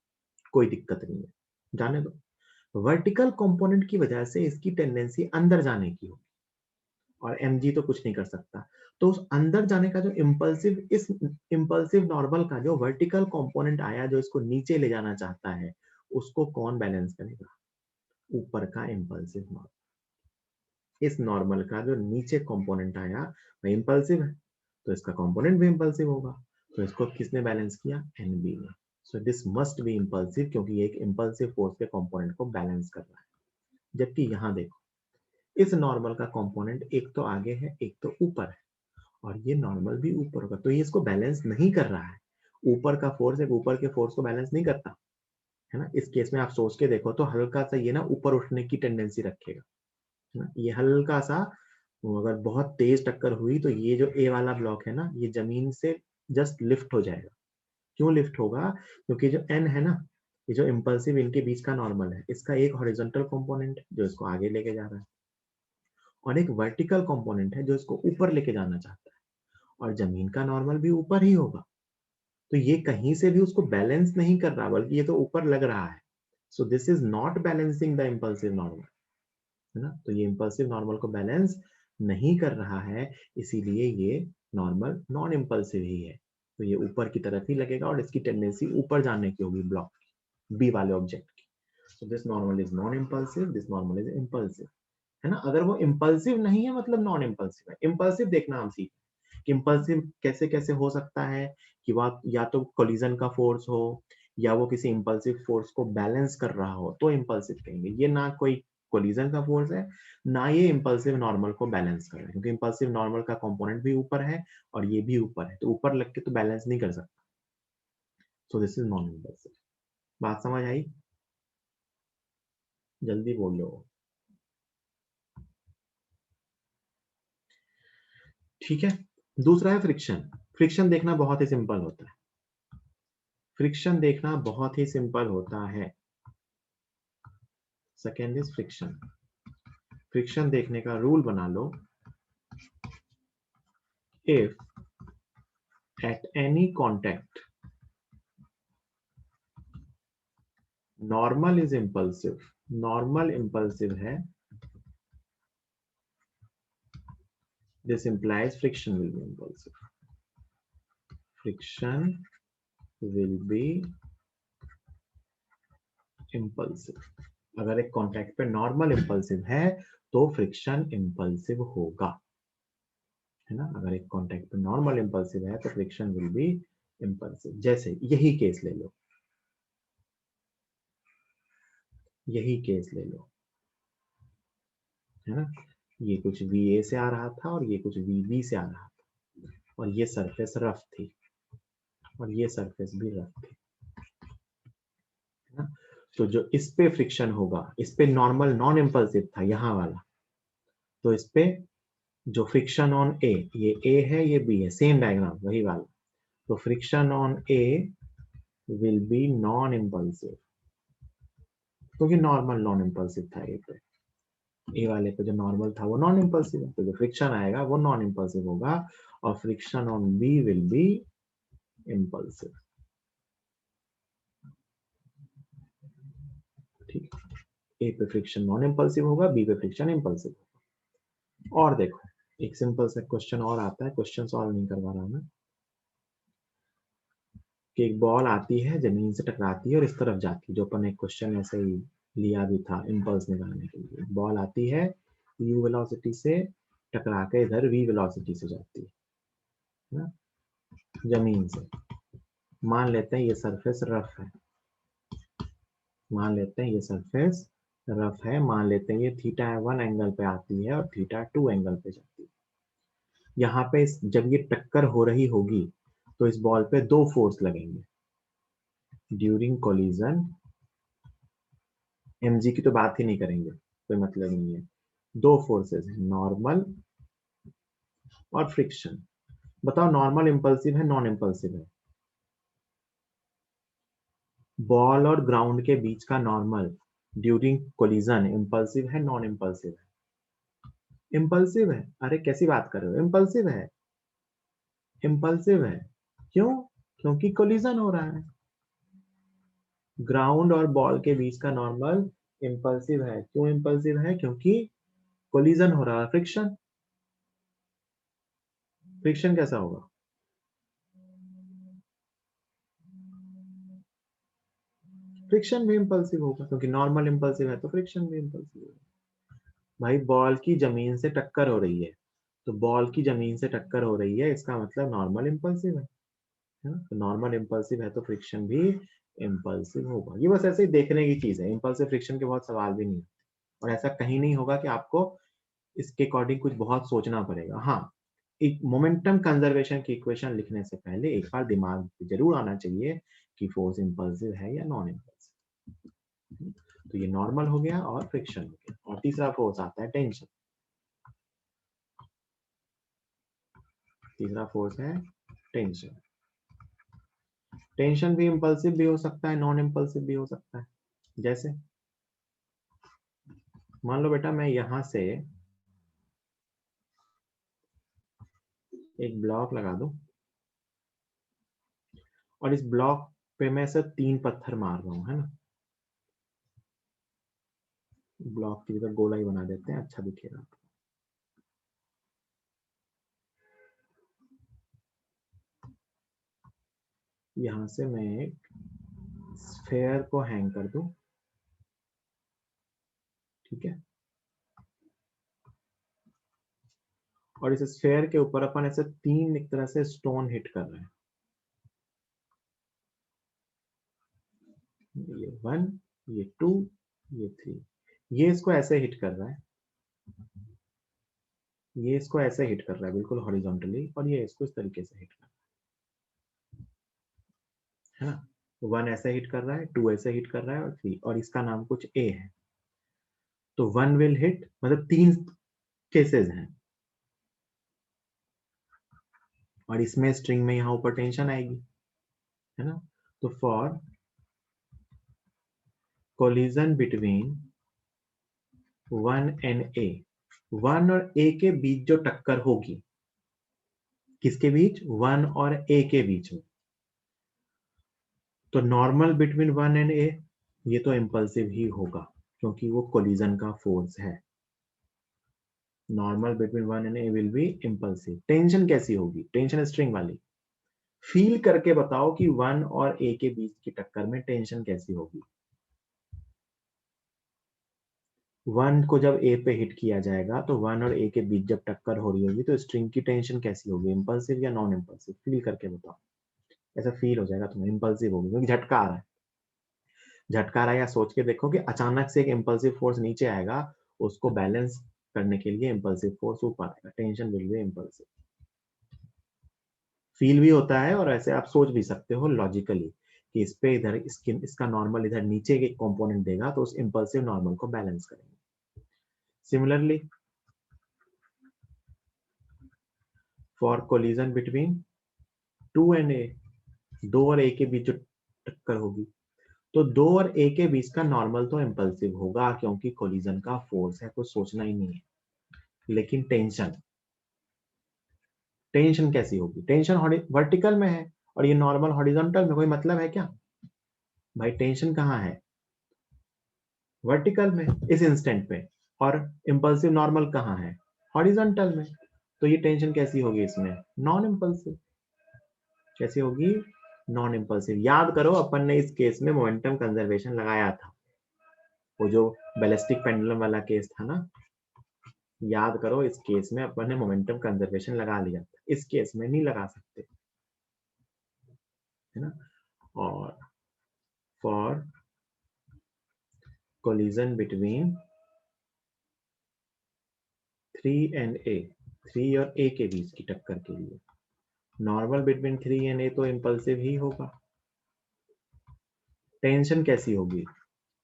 कोई दिक्कत नहीं है, जाने दो। वर्टिकल कंपोनेंट की वजह से इसकी टेंडेंसी अंदर जाने की होगी, और mg तो कुछ नहीं कर सकता। तो उस अंदर जाने का जो इम्पल्सिव, इस इम्पल्सिव नॉर्मल का जो वर्टिकल कंपोनेंट आया, जो इसको नीचे ले जाना चाहता है, उसको कौन बैलेंस करेगा? ऊपर का इम्पल्सिव नॉर्मल। इस नॉर्मल का जो नीचे कंपोनेंट आया वह इम्पल्सिव है, तो इसका कंपोनेंट भी इम्पल्सिव होगा, तो इसको किसने बैलेंस किया? एनबी ने। So this must be impulsive, क्योंकि ये एक इम्पल्सिव फोर्स के कंपोनेंट को बैलेंस कर रहा है। जबकि यहां देखो, इस नॉर्मल का कंपोनेंट एक तो आगे है, एक तो ऊपर है, और ये नॉर्मल भी ऊपर होगा, तो ये इसको बैलेंस नहीं कर रहा है। ऊपर का फोर्स एक ऊपर के फोर्स को बैलेंस नहीं करता, है ना? इस केस में आप सोच के देखो तो हल्का सा ये ना ऊपर उठने की टेंडेंसी रखेगा, है ना? ये हल्का सा, अगर बहुत तेज टक्कर हुई तो ये जो ए वाला ब्लॉक है ना, ये जमीन से जस्ट लिफ्ट हो जाएगा। क्यों लिफ्ट होगा? क्योंकि जो एन है ना, ये जो इम्पल्सिव इनके बीच का नॉर्मल है, इसका एक हॉरिजॉन्टल कंपोनेंट जो इसको आगे लेके जा रहा है, और एक वर्टिकल कंपोनेंट है जो इसको ऊपर लेके जाना चाहता है, और जमीन का नॉर्मल भी ऊपर ही होगा। तो ये कहीं से भी उसको बैलेंस नहीं कर रहा, बल्कि ये तो ऊपर लग रहा है। So this is not balancing the impulsive normal, है ना। तो ये इम्पल्सिव नॉर्मल को बैलेंस नहीं कर रहा है, इसीलिए ये नॉर्मल नॉन इम्पल्सिव ही है। तो ये ऊपर की तरफ ही लगेगा और इसकी टेंडेंसी ऊपर जाने की होगी ब्लॉक बी वाले ऑब्जेक्ट की। So this normal is non impulsive, this normal is impulsive, है ना। अगर वो इम्पल्सिव नहीं है मतलब नॉन इम्पल्सिव है। इम्पल्सिव देखना हम सीख कि इम्पल्सिव कैसे कैसे हो सकता है, कि वह या तो कोलिजन का फोर्स हो, या वो किसी इम्पल्सिव फोर्स को बैलेंस कर रहा हो, तो इम्पल्सिव कहेंगे। ये ना कोई कोलिजन का फोर्स है, ना ये इम्पल्सिव नॉर्मल को बैलेंस कर रहा है, क्योंकि इम्पल्सिव नॉर्मल का कंपोनेंट भी ऊपर है और ये भी ऊपर है, तो ऊपर लग के तो बैलेंस नहीं कर सकता। So this is non impulsive. बात समझ आई? जल्दी बोलो। ठीक है। दूसरा है फ्रिक्शन। फ्रिक्शन देखना बहुत ही सिंपल होता है। फ्रिक्शन देखना बहुत ही सिंपल होता है। Second is friction. फ्रिक्शन देखने का रूल बना लो, if at any contact normal is impulsive, normal impulsive है, this implies friction will be impulsive, friction will be impulsive. अगर एक कॉन्टैक्ट पे नॉर्मल इम्पल्सिव है तो फ्रिक्शन इम्पल्सिव होगा, है ना। अगर एक कॉन्टैक्ट पे नॉर्मल इम्पल्सिव है तो फ्रिक्शन विल बी इम्पल्सिव। जैसे यही केस ले लो, यही केस ले लो, है ना। ये कुछ VA से आ रहा था और ये कुछ VB से आ रहा था, और ये सरफेस रफ थी और ये सरफेस भी रफ थी, है ना। तो जो इस पे फ्रिक्शन होगा, इस पे नॉर्मल नॉन इम्पल्सिव था यहाँ वाला, तो इस पे जो फ्रिक्शन ऑन ए, ये ए है ये बी है, सेम डायग्राम वही वाला, तो friction on A will be non impulsive, क्योंकि नॉर्मल नॉन इम्पल्सिव था ए पे, ए वाले पे जो नॉर्मल था वो नॉन इम्पल्सिव है, तो जो फ्रिक्शन आएगा वो नॉन इम्पल्सिव होगा, और friction on B will be impulsive. ठीक, ए पे फ्रिक्शन नॉन इम्पल्सिव होगा, बी पे फ्रिक्शन इम्पल्सिव होगा। और देखो, एक सिंपल सा क्वेश्चन और आता है, क्वेश्चन सॉल्व नहीं करवा रहा मैं, कि एक बॉल आती है, जमीन से टकराती है और इस तरफ जाती है, जो अपन एक क्वेश्चन ऐसे ही लिया भी था इम्पल्स निकालने के लिए। बॉल आती है u वेलोसिटी से, टकरा के इधर v वेलोसिटी से जाती है ना, जमीन से। मान लेते हैं ये सरफेस रफ है, मान लेते हैं ये सरफेस रफ है, मान लेते हैं ये θ1 एंगल पे आती है और θ2 एंगल पे जाती है। यहाँ पे जब ये टक्कर हो रही होगी तो इस बॉल पे दो फोर्स लगेंगे ड्यूरिंग कोलिजन। mg की तो बात ही नहीं करेंगे, कोई मतलब नहीं है। दो फोर्सेस हैं, नॉर्मल और फ्रिक्शन। बताओ नॉर्मल इम्पल्सिव है नॉन इम्पल्सिव है? बॉल और ग्राउंड के बीच का नॉर्मल ड्यूरिंग कोलिजन इम्पल्सिव है नॉन इम्पल्सिव है? इम्पल्सिव है। अरे कैसी बात कर रहे हो, इम्पल्सिव है, इम्पल्सिव है। क्यों? क्योंकि कोलिजन हो रहा है। ग्राउंड और बॉल के बीच का नॉर्मल इम्पल्सिव है। क्यों इम्पल्सिव है? क्योंकि कोलिजन हो रहा है, फ्रिक्शन। फ्रिक्शन कैसा होगा? फ्रिक्शन भी इम्पल्सिव होगा, क्योंकि नॉर्मल इम्पल्सिव है तो फ्रिक्शन भी इम्पल्सिव होगा। भाई बॉल की जमीन से टक्कर हो रही है, तो बॉल की जमीन से टक्कर हो रही है, इसका मतलब नॉर्मल इम्पल्सिव है ना। तो नॉर्मल इम्पल्सिव है तो फ्रिक्शन भी इम्पल्सिव होगा। ये बस ऐसे ही देखने की चीज है, इम्पल्सिव फ्रिक्शन के बहुत सवाल भी नहीं, और ऐसा कहीं नहीं होगा कि आपको इसके अकॉर्डिंग कुछ बहुत सोचना पड़ेगा। हाँ, एक मोमेंटम कंजर्वेशन की इक्वेशन लिखने से पहले एक बार दिमाग में जरूर आना चाहिए कि फोर्स इम्पल्सिव है या नॉन इम्पल्सिव। तो ये नॉर्मल हो गया और फ्रिक्शन हो गया, और तीसरा फोर्स आता है टेंशन। तीसरा फोर्स है टेंशन। टेंशन भी इम्पल्सिव भी हो सकता है, नॉन इम्पल्सिव भी हो सकता है। जैसे मान लो बेटा मैं यहां से एक ब्लॉक लगा दो और इस ब्लॉक पे मैं सिर्फ 3 पत्थर मार रहा हूँ, है ना। ब्लॉक की जगह गोलाई बना देते हैं, अच्छा दिखेगा। यहाँ से मैं एक स्फेयर को हैंग कर दूं, ठीक है। और इस स्फेयर के ऊपर अपन ऐसे 3 एक तरह से स्टोन हिट कर रहे हैं, ये 1, ये 2, ये 3। ये इसको ऐसे हिट कर रहा है, ये इसको ऐसे हिट कर रहा है बिल्कुल हॉरिजॉन्टली, और ये इसको इस तरीके से हिट कर रहा है ना। 1 ऐसे हिट कर रहा है, 2 ऐसे हिट कर रहा है, और 3, और इसका नाम कुछ ए है। तो 1 विल हिट, मतलब 3 केसेस हैं, और इसमें स्ट्रिंग में यहाँ ऊपर टेंशन आएगी, है ना। तो फॉर कोलिजन बिटवीन 1 एंड ए, 1 और ए के बीच जो टक्कर होगी, किसके बीच, 1 और ए के बीच में, तो नॉर्मल बिटवीन 1 एंड ए, ये तो इम्पल्सिव ही होगा क्योंकि वो कोलिजन का फोर्स है। Normal between 1 and A will be impulsive. Tension कैसी होगी, टेंशन स्ट्रिंग वाली, फील करके बताओ कि 1 और ए के बीच की टक्कर में टेंशन कैसी होगी। 1 को जब ए पे हिट किया जाएगा तो 1 और ए के बीच जब टक्कर हो रही होगी तो स्ट्रिंग की टेंशन कैसी होगी, इम्पल्सिव या नॉन इम्पल्सिव, फील करके बताओ। ऐसा फील हो जाएगा तुम्हें, इम्पल्सिव होगी क्योंकि झटका आ रहा है। झटका आ रहा है, या सोच के देखो कि अचानक से एक इम्पल्सिव फोर्स नीचे आएगा, उसको बैलेंस करने के लिए इम्पल्सिव फोर्स ऊपर आएगा, tension will be impulsive. Feel भी होता है और ऐसे आप सोच भी सकते हो लॉजिकली कि इस पे इधर इसका नॉर्मल इधर नीचे के कंपोनेंट देगा तो उस इम्पल्सिव नॉर्मल को बैलेंस करेंगे। Similarly for collision between 2 and A, 2 और ए के बीच जो टक्कर होगी, तो 2 और ए के बीच का नॉर्मल तो इम्पल्सिव होगा क्योंकि कोलिजन का फोर्स है, कुछ सोचना ही नहीं है। लेकिन टेंशन, टेंशन कैसी होगी, टेंशन वर्टिकल में है और ये नॉर्मल हॉरिजॉन्टल में, कोई मतलब है क्या भाई। टेंशन कहाँ है, वर्टिकल में इस इंस्टेंट पे, और इम्पल्सिव नॉर्मल कहाँ है, हॉरिजॉन्टल में। तो ये टेंशन कैसी होगी इसमें, नॉन इम्पल्सिव। कैसी होगी, नॉन इम्पल्सिव। याद करो अपन ने इस केस में मोमेंटम कंजर्वेशन लगाया था, वो जो बैलिस्टिक पेंडुलम वाला केस था ना, याद करो इस केस में अपन ने मोमेंटम कंजर्वेशन लगा लिया था, इस केस में नहीं लगा सकते, है ना। और फॉर कोलिजन बिटवीन 3 एंड ए, 3 और ए के बीच की टक्कर के लिए नॉर्मल बिटवीन 3 एंड ए तो इम्पल्सिव ही होगा। टेंशन कैसी होगी,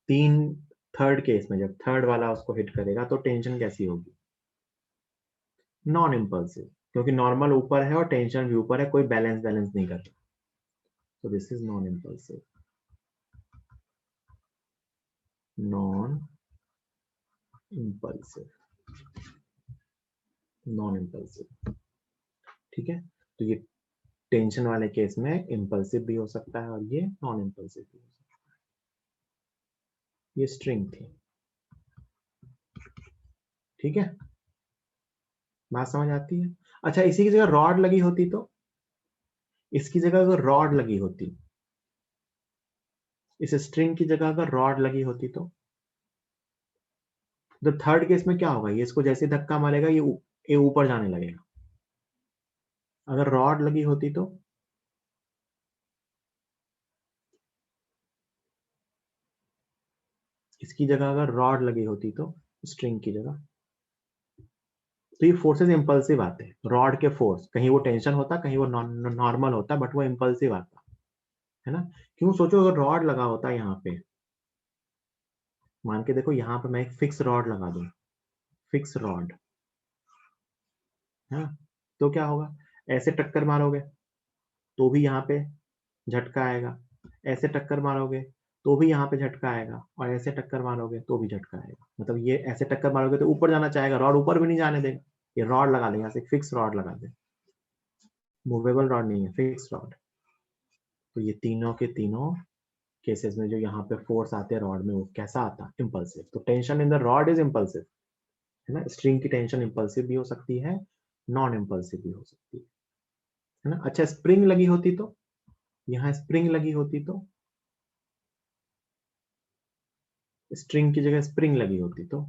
3 थर्ड केस में जब थर्ड वाला उसको हिट करेगा तो टेंशन कैसी होगी, नॉन इम्पल्सिव, क्योंकि नॉर्मल ऊपर है और टेंशन भी ऊपर है, कोई बैलेंस नहीं कर रहा, तो this is non impulsive, non impulsive, non impulsive. ठीक है, तो ये टेंशन वाले केस में इम्पल्सिव भी हो सकता है और ये नॉन इम्पल्सिव भी हो सकता है। ये स्ट्रिंग थी, ठीक है, बात समझ आती है। अच्छा, इसी की जगह रॉड लगी होती तो, इसकी जगह अगर रॉड लगी होती, इस स्ट्रिंग की जगह अगर रॉड लगी होती तो थर्ड केस में क्या होगा, ये इसको जैसे धक्का मारेगा ये ऊपर जाने लगेगा। अगर रॉड लगी होती तो, इसकी जगह अगर रॉड लगी होती तो, स्ट्रिंग की जगह, तो ये फोर्सेस इंपल्सिव आते हैं, रॉड के फोर्स, कहीं वो टेंशन होता, कहीं वो नॉर्मल होता, बट वो इंपल्सिव आता है ना। क्यों, सोचो अगर रॉड लगा होता यहाँ पे, मान के देखो यहाँ पे मैं एक फिक्स रॉड लगा दूं, फिक्स रॉड है, तो क्या होगा, ऐसे टक्कर मारोगे तो भी यहाँ पे झटका आएगा, ऐसे टक्कर मारोगे तो भी यहाँ पे झटका आएगा, और ऐसे टक्कर मारोगे तो भी झटका आएगा। मतलब ये ऐसे टक्कर मारोगे तो ऊपर जाना चाहेगा, रॉड ऊपर भी नहीं जाने देगा, ये रॉड लगा देगा, फिक्स रॉड लगा दे, मूवेबल रॉड नहीं है, फिक्स रॉड। तो ये तीनों के तीनों केसेस में जो यहाँ पे फोर्स आते हैं रॉड में, वो कैसा आता है? इम्पल्सिव। तो tension in the rod is impulsive, है ना। स्ट्रिंग की टेंशन इम्पल्सिव भी हो सकती है, नॉन इम्पल्सिव भी हो सकती है ना। अच्छा, स्प्रिंग लगी होती तो, यहाँ स्प्रिंग लगी होती तो, स्ट्रिंग की जगह स्प्रिंग लगी होती तो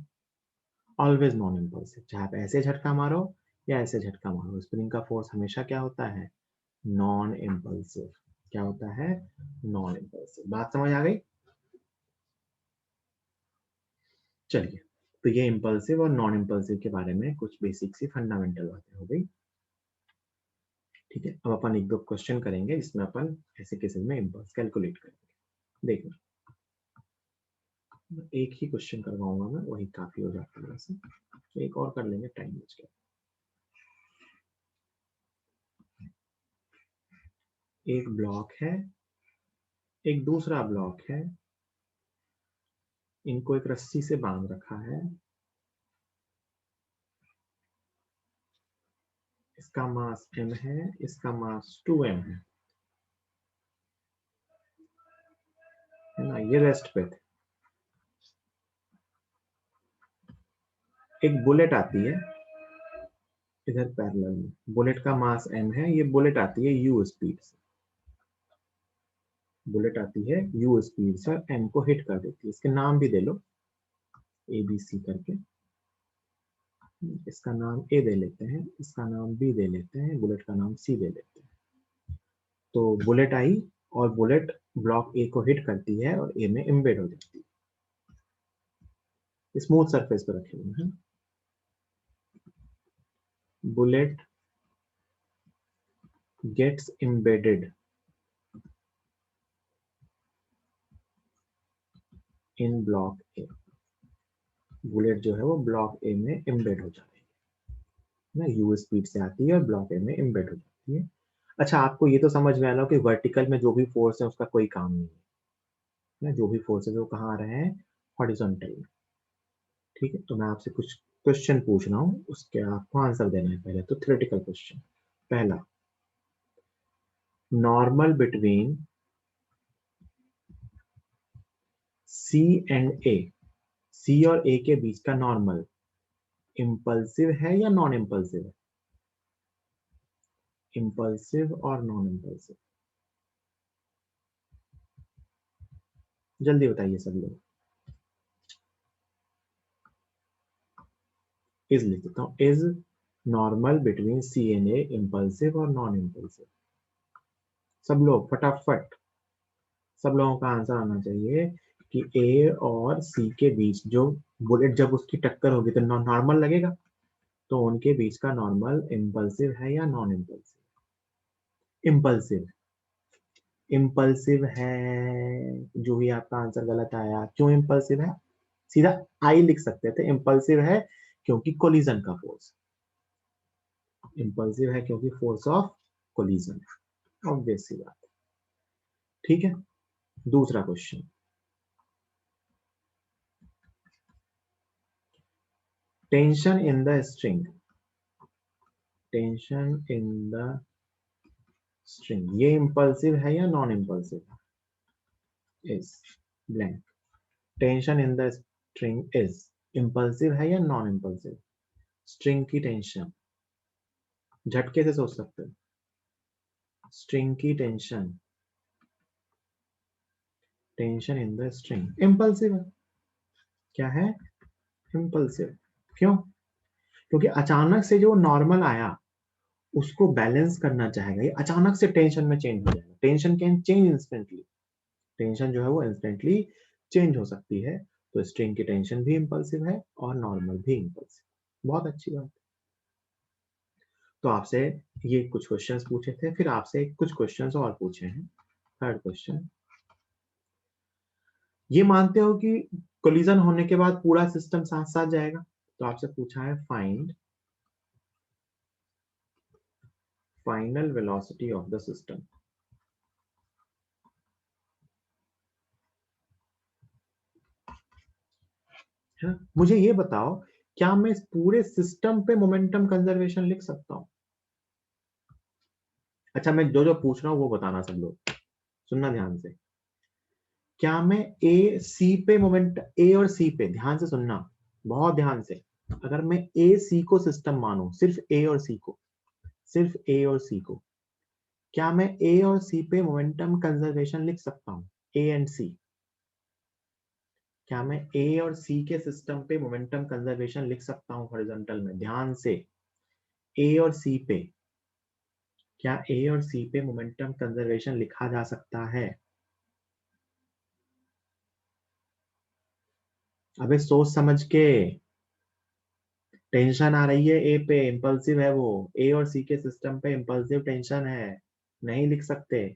ऑलवेज नॉन इम्पल्सिव। चाहे आप ऐसे झटका मारो या ऐसे झटका मारो, स्प्रिंग का फोर्स हमेशा क्या होता है? Non impulsive. क्या होता है? Non impulsive. बात समझ आ गई? चलिए, तो ये इम्पल्सिव और नॉन इम्पल्सिव के बारे में कुछ बेसिक सी फंडामेंटल बातें हो गई। ठीक है, अब अपन एक दो क्वेश्चन करेंगे जिसमें अपन ऐसे केसेस में इम्पल्स कैलकुलेट करेंगे। देखना, एक ही क्वेश्चन करवाऊंगा मैं, वही काफी हो जाता है वैसे, तो एक और कर लेंगे, टाइम बच गया। एक ब्लॉक है, एक दूसरा ब्लॉक है, इनको एक रस्सी से बांध रखा है। इसका मास m है, इसका मास 2m है ना। ये रेस्ट पे थे। एक बुलेट आती है इधर पैरेलल में, बुलेट का मास m है, ये बुलेट आती है u स्पीड से, बुलेट आती है u स्पीड से और m को हिट कर देती है। इसके नाम भी दे लो, ए बी सी करके। इसका नाम ए दे लेते हैं, इसका नाम बी दे लेते हैं, बुलेट का नाम सी दे लेते हैं। तो बुलेट आई और बुलेट ब्लॉक ए को हिट करती है और ए में एम्बेड हो जाती है। स्मूथ सरफेस पर रखे हुए हैं। Bullet gets embedded in block A. Bullet जो है वो ब्लॉक ए में एम्बेड हो जाती है ना, यू स्पीड से आती है और ब्लॉक ए में एम्बेड हो जाती है। अच्छा, आपको ये तो समझ में आया ना कि वर्टिकल में जो भी फोर्स है उसका कोई काम नहीं है ना, जो भी फोर्स है वो कहाँ आ रहे हैं? हॉरिजॉन्टल में। ठीक है, तो मैं आपसे कुछ क्वेश्चन पूछ रहा हूँ, उसके आपको आंसर देना है। पहले तो थ्योरेटिकल क्वेश्चन। पहला, normal between C and A, C और ए के बीच का नॉर्मल इम्पल्सिव है या नॉन इम्पल्सिव है? इम्पल्सिव और नॉन इम्पल्सिव, जल्दी बताइए सब लोग। इज लिख देता हूँ, is normal between C and A impulsive और नॉन इम्पल्सिव? सब लोग फटाफट, सब लोगों का आंसर आना चाहिए कि ए और सी के बीच जो बुलेट जब उसकी टक्कर होगी तो नॉर्मल लगेगा, तो उनके बीच का नॉर्मल इम्पल्सिव है या नॉन इम्पल्सिव? इम्पल्सिव। इम्पल्सिव है। जो भी आपका आंसर गलत आया, क्यों इम्पल्सिव है? सीधा आई लिख सकते थे। इम्पल्सिव है क्योंकि कोलिजन का फोर्स, इम्पल्सिव है क्योंकि फोर्स ऑफ कोलिजन, ऑब्वियस सी बात। ठीक है, दूसरा question. Tension in the string, tension in the string, ये इम्पल्सिव है या non impulsive? Is blank. Tension in the string is impulsive है या नॉन इम्पल्सिव? स्ट्रिंग की टेंशन, झटके से सोच सकते हो। स्ट्रिंग की tension, tension in the string impulsive है। क्या है? इम्पल्सिव। क्यों? क्योंकि अचानक से जो नॉर्मल आया उसको बैलेंस करना चाहेगा, ये अचानक से टेंशन में चेंज हो जाएगा। Tension can change instantly, tension जो है वो इंस्टेंटली चेंज हो सकती है। तो स्ट्रिंग की टेंशन भी इम्पल्सिव है और नॉर्मल भी इम्पल्सिव। बहुत अच्छी बात। तो आपसे ये कुछ क्वेश्चंस पूछे थे, फिर आपसे कुछ क्वेश्चंस और पूछे हैं। थर्ड क्वेश्चन, ये मानते हो कि कोलिजन होने के बाद पूरा सिस्टम साथ साथ जाएगा? तो आपसे पूछा है find final velocity of the system. मुझे ये बताओ, क्या मैं इस पूरे सिस्टम पे मोमेंटम कंजर्वेशन लिख सकता हूं? अच्छा, मैं जो जो पूछ रहा हूँ वो बताना सब लोग, सुनना ध्यान से। क्या मैं ए सी पे मोमेंट, ए और सी पे ध्यान से सुनना, बहुत ध्यान से, अगर मैं ए सी को सिस्टम मानूं, सिर्फ ए और सी को, सिर्फ ए और सी को, क्या मैं ए और सी पे मोमेंटम कंजर्वेशन लिख सकता हूं? ए एंड सी, क्या मैं ए और सी के सिस्टम पे मोमेंटम कंजर्वेशन लिख सकता हूं हॉरिजॉन्टल में? ध्यान से, ए और सी पे, क्या ए और सी पे मोमेंटम कंजर्वेशन लिखा जा सकता है? अबे सोच समझ के, टेंशन आ रही है ए पे, इम्पल्सिव है वो, ए और सी के सिस्टम पे इम्पल्सिव टेंशन है, नहीं लिख सकते।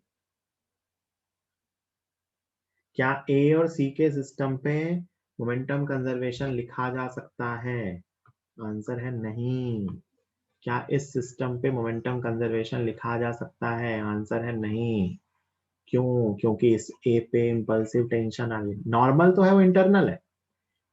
क्या ए और सी के सिस्टम पे मोमेंटम कंजर्वेशन लिखा जा सकता है? आंसर है नहीं। क्या इस सिस्टम पे मोमेंटम कंजर्वेशन लिखा जा सकता है? आंसर है नहीं। क्यों? क्योंकि इस ए पे इम्पल्सिव टेंशन आ गई। नॉर्मल तो है, वो इंटरनल है,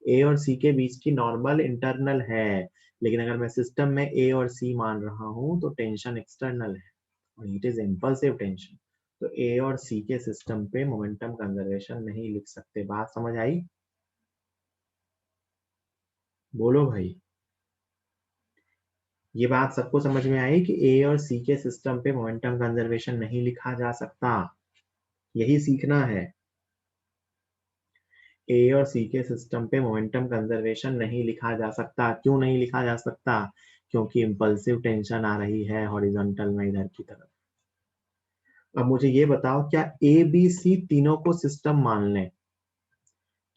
ए और सी के बीच की नॉर्मल इंटरनल है, लेकिन अगर मैं सिस्टम में ए और सी मान रहा हूं तो टेंशन एक्सटर्नल है और इट इज इम्पल्सिव टेंशन। तो ए और सी के सिस्टम पे मोमेंटम कंजर्वेशन नहीं लिख सकते। बात समझ आई? बोलो भाई, ये बात सबको समझ में आई कि ए और सी के सिस्टम पे मोमेंटम कंजर्वेशन नहीं लिखा जा सकता? यही सीखना है। ए और सी के सिस्टम पे मोमेंटम कंजर्वेशन नहीं लिखा जा सकता। क्यों नहीं लिखा जा सकता? क्योंकि इम्पल्सिव टेंशन आ रही है हॉरिजॉन्टल में इधर की तरफ। अब मुझे ये बताओ, क्या ए बी सी तीनों को सिस्टम मान लें?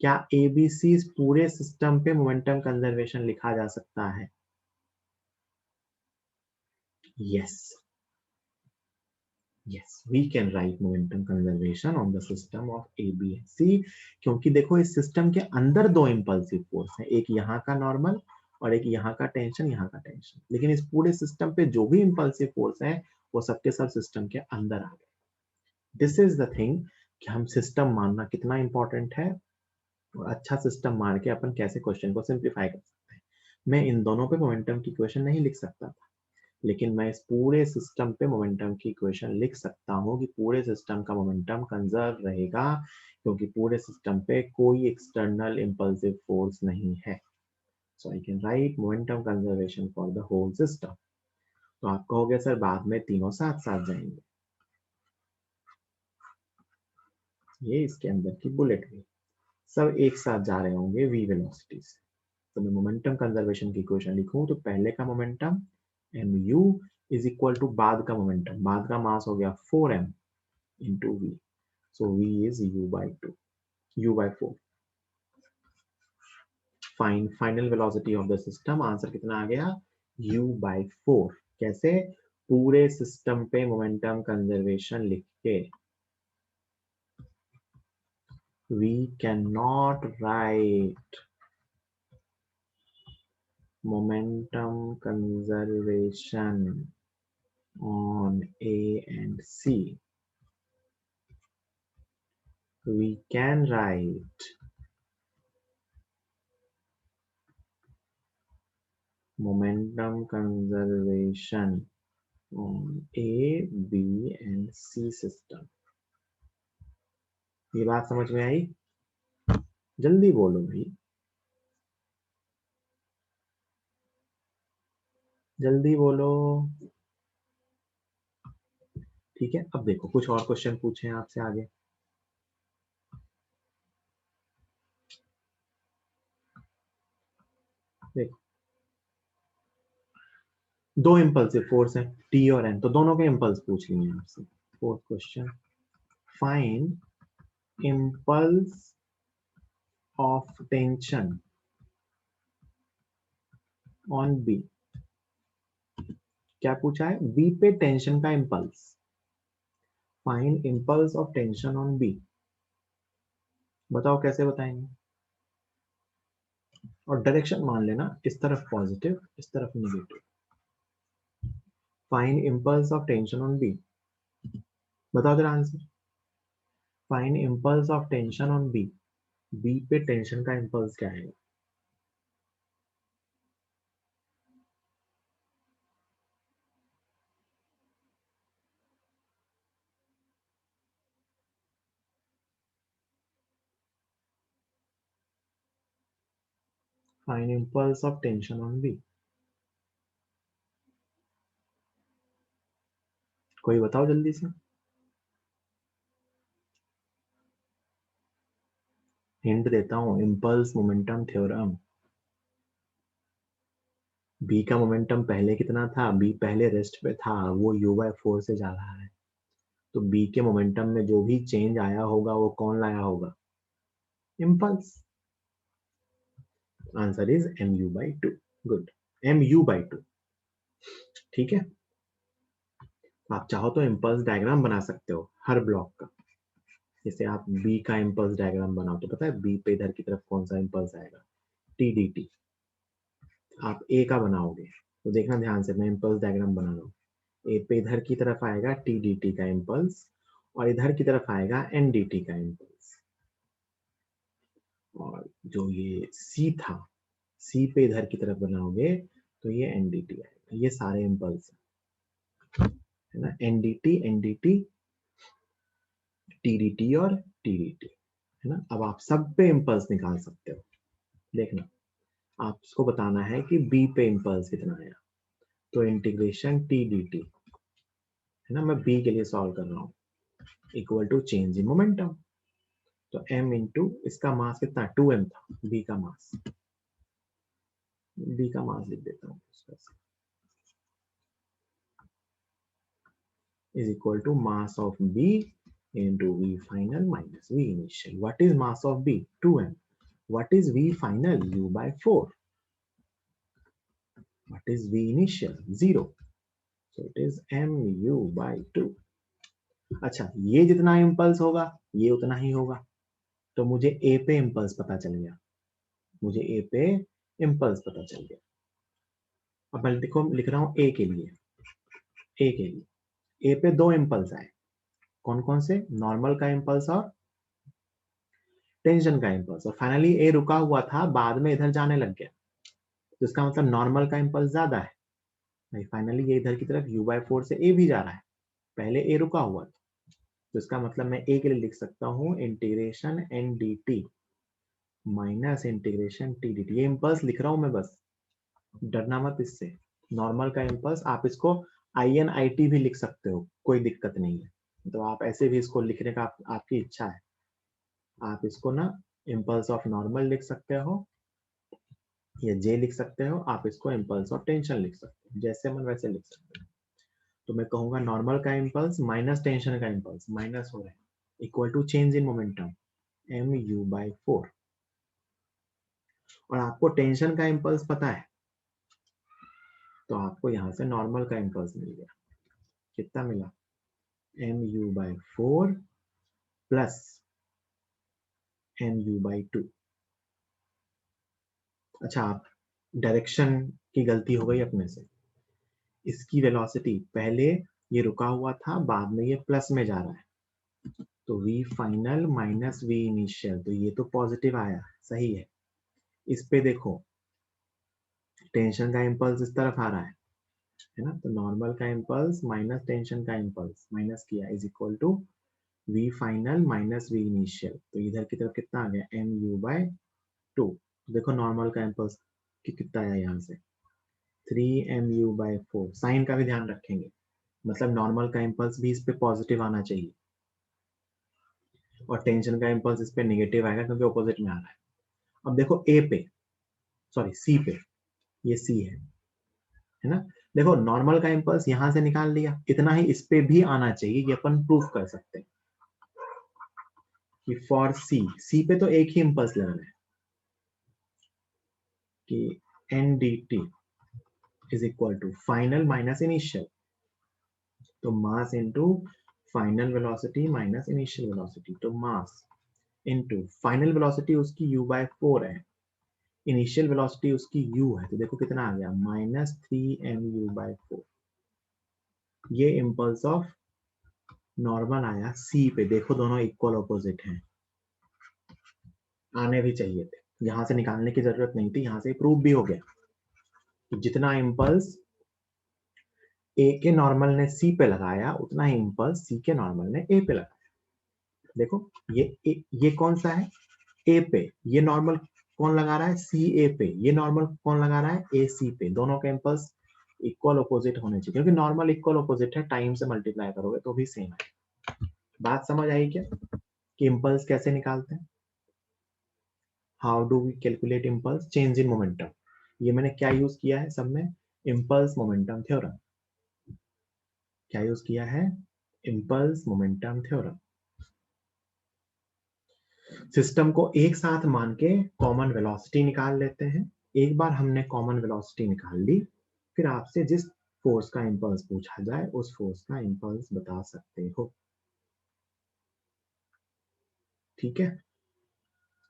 क्या ए बी सी पूरे सिस्टम पे मोमेंटम कंजर्वेशन लिखा जा सकता है? Yes, yes, we can write momentum conservation on the system of A, B and C, क्योंकि देखो इस सिस्टम के अंदर दो इम्पल्सिव फोर्स हैं, एक यहाँ का नॉर्मल और एक यहाँ का टेंशन, यहाँ का टेंशन, लेकिन इस पूरे सिस्टम पे जो भी इम्पल्सिव फोर्स है वो सबके सब सिस्टम के अंदर आ गए। दिस इज द थिंग कि हम सिस्टम मानना कितना इंपॉर्टेंट है और अच्छा सिस्टम मान के अपन कैसे क्वेश्चन को सिंप्लीफाई कर सकते हैं। मैं इन दोनों पे मोमेंटम की इक्वेशन नहीं लिख सकता, लेकिन मैं इस पूरे सिस्टम पे मोमेंटम की इक्वेशन लिख सकता हूँ कि पूरे सिस्टम का मोमेंटम कंजर्व रहेगा, क्योंकि पूरे सिस्टम पे कोई एक्सटर्नल इम्पल्सिव फोर्स नहीं है। So I can write momentum conservation for the whole system. तो आप कहोगे सर बाद में तीनों साथ साथ जाएंगे, ये इसके अंदर की बुलेट हुई, सब एक साथ जा रहे होंगे वी वेलोसिटी से। तो मैं मोमेंटम कंजर्वेशन की इक्वेशन लिखूं तो पहले का momentum m u is equal to बाद का मोमेंटम, बाद का मास हो गया 4m into v, so v is u by 2, u by 4। Find final velocity of the system, answer कितना आ गया? u by 4। कैसे? पूरे सिस्टम पे मोमेंटम कंजर्वेशन लिख के। we cannot write momentum conservation on A and C, we can write momentum conservation on A, B and C system। ये बात समझ में आई? जल्दी बोलो भाई, जल्दी बोलो। ठीक है, अब देखो कुछ और क्वेश्चन पूछे हैं आपसे आगे। देखो, दो इम्पल्सिव फोर्स हैं टी और एन, तो दोनों के इम्पल्स पूछ लिए आपसे। Fourth question, find impulse of tension on B. क्या पूछा है? बी पे टेंशन का impulse, find impulse of tension on B. बताओ कैसे बताएंगे? और डायरेक्शन मान लेना, इस तरफ पॉजिटिव इस तरफ negative. Find impulse of tension on B, बताओ जरा answer. Find impulse of tension on B, B पे टेंशन का इम्पल्स क्या है? Find impulse of tension on B. कोई बताओ जल्दी से। हिंट देता हूँ, इम्पल्स मोमेंटम थ्योरम। बी का मोमेंटम पहले कितना था, बी पहले रेस्ट पे था, वो u/4 से जा रहा है, तो बी के मोमेंटम में जो भी चेंज आया होगा वो कौन लाया होगा, impulse. Answer is mu/2। Good, mu/2। ठीक है, आप चाहो तो इम्पल्स डायग्राम बना सकते हो हर ब्लॉक का। जैसे आप बी का इम्पल्स डायग्राम बनाओ तो पता है बी पे इधर की तरफ कौन सा इम्पल्स आएगा, टी डी टी। आप ए का बनाओगे तो देखना ध्यान से, मैं इम्पल्स डायग्राम बना रहा हूँ। ए पे इधर की तरफ आएगा टी डी टी का इम्पल्स, और इधर की तरफ आएगा एन डी टी का इम्पल्स। और जो ये सी था, सी पे इधर की तरफ बनाओगे तो ये एन डी टी आएगा। ये सारे इम्पल्स है ना, N D t, T d t और टी डी टी, है ना। अब आप सब पे इम्पल्स निकाल सकते हो। देखना, आपको बताना है कि बी पे इम्पल्स कितना आया, तो इंटीग्रेशन टी डी टी, है ना, मैं बी के लिए सॉल्व कर रहा हूँ, equal to change in momentum. तो m इंटू इसका मास कितना, 2m था, b का मास, b का मास लिख देता हूँ is equal to mass of b into v final minus v initial. What is mass of b, 2m? What is v final, u/4? What is v initial, 0, so it is mu/2। अच्छा, ये जितना impulse होगा ये उतना ही होगा, तो मुझे ए पे इम्पल्स पता चल गया, मुझे ए पे इम्पल्स पता चल गया। अब मैं देखो लिख रहा हूँ ए के लिए, ए के लिए, ए पे दो इम्पल्स आए, कौन कौन से, नॉर्मल का इम्पल्स और टेंशन का इम्पल्स, और फाइनली ए रुका हुआ था, बाद में इधर जाने लग गया, तो इसका मतलब नॉर्मल का इम्पल्स ज्यादा है भाई। फाइनली ये इधर की तरफ u/4 से ए भी जा रहा है, पहले ए रुका हुआ था, तो इसका मतलब मैं ए के लिए लिख सकता हूँ integration N D t minus integration T d t. ये इम्पल्स लिख रहा हूँ मैं, बस डरना मत इससे। नॉर्मल का इम्पल्स आप इसको INIT भी लिख सकते हो, कोई दिक्कत नहीं है, तो आप ऐसे भी इसको लिखने का आपकी इच्छा है, आप इसको ना इम्पल्स ऑफ नॉर्मल लिख सकते हो, या जे लिख सकते हो, आप इसको इम्पल्स ऑफ टेंशन लिख सकते हो, जैसे मन वैसे लिख सकते हो। तो मैं कहूंगा नॉर्मल का इम्पल्स माइनस टेंशन का इम्पल्स, माइनस हो रहा है, equal to change in momentum mu/4। और आपको टेंशन का इम्पल्स पता है, तो आपको यहाँ से नॉर्मल का इम्पल्स मिल गया, कितना मिला, mu/4 प्लस mu/2। अच्छा, आप डायरेक्शन की गलती हो गई अपने से, इसकी वेलोसिटी पहले ये रुका हुआ था, बाद में ये प्लस में जा रहा है, तो v final minus v initial, तो ये तो पॉजिटिव आया, सही है। इस पे देखो, टेंशन का इम्पल्स इस तरफ आ रहा है ना, तो नॉर्मल का इम्पल्स माइनस टेंशन का इम्पल्स, माइनस किया, is equal to v final minus v initial, तो इधर की तरफ कितना आ गया, mu/2। देखो नॉर्मल का इम्पल्स कितना आया यहाँ से, 3mu/4। साइन का भी ध्यान रखेंगे, मतलब नॉर्मल का इम्पल्स भी इस पे पॉजिटिव आना चाहिए, और टेंशन का इम्पल्स इस पे नेगेटिव आएगा क्योंकि ऑपोजिट में आ रहा है। अब देखो ए पे, सॉरी सी पे, ये सी है ना, देखो नॉर्मल का इम्पल्स यहां से निकाल लिया, इतना ही इस पे भी आना चाहिए, ये अपन प्रूफ कर सकते हैं कि फॉर सी पे तो एक ही इम्पल्स लेना है कि N D T is equal to final minus initial, तो mass into final velocity minus initial velocity, तो मास इंटू फाइनल वेलोसिटी उसकी u/4 है, इनिशियल वेलोसिटी उसकी u है, तो देखो कितना आ गया, -3mu/4। ये इम्पल्स ऑफ नॉर्मल आया सी पे, देखो दोनों इक्वल ऑपोजिट हैं, आने भी चाहिए थे, यहां से निकालने की जरूरत नहीं थी, यहां से प्रूव भी हो गया कि जितना इम्पल्स ए के नॉर्मल ने सी पे लगाया, उतना ही इम्पल्स सी के नॉर्मल ने ए पे लगाया। देखो ये कौन सा है, ए पे, ये नॉर्मल कौन लगा रहा है, सी ए पे, ये नॉर्मल कौन लगा रहा है, ए सी पे। दोनों के इम्पल्स इक्वल अपोजिट होने चाहिए, क्योंकि नॉर्मल इक्वल अपोजिट है, टाइम से मल्टीप्लाई करोगे तो भी सेम है। बात समझ आई क्या कि इम्पल्स कैसे निकालते हैं? How do we calculate impulse? Change in momentum. ये मैंने क्या यूज किया है सब में, इम्पल्स मोमेंटम थ्योरम। क्या यूज किया है, इम्पल्स मोमेंटम थ्योरम। सिस्टम को एक साथ मान के कॉमन वेलोसिटी निकाल लेते हैं। एक बार हमने कॉमन वेलोसिटी निकाल ली, फिर आपसे जिस फोर्स का इम्पल्स पूछा जाए उस फोर्स का इम्पल्स बता सकते हो। ठीक है,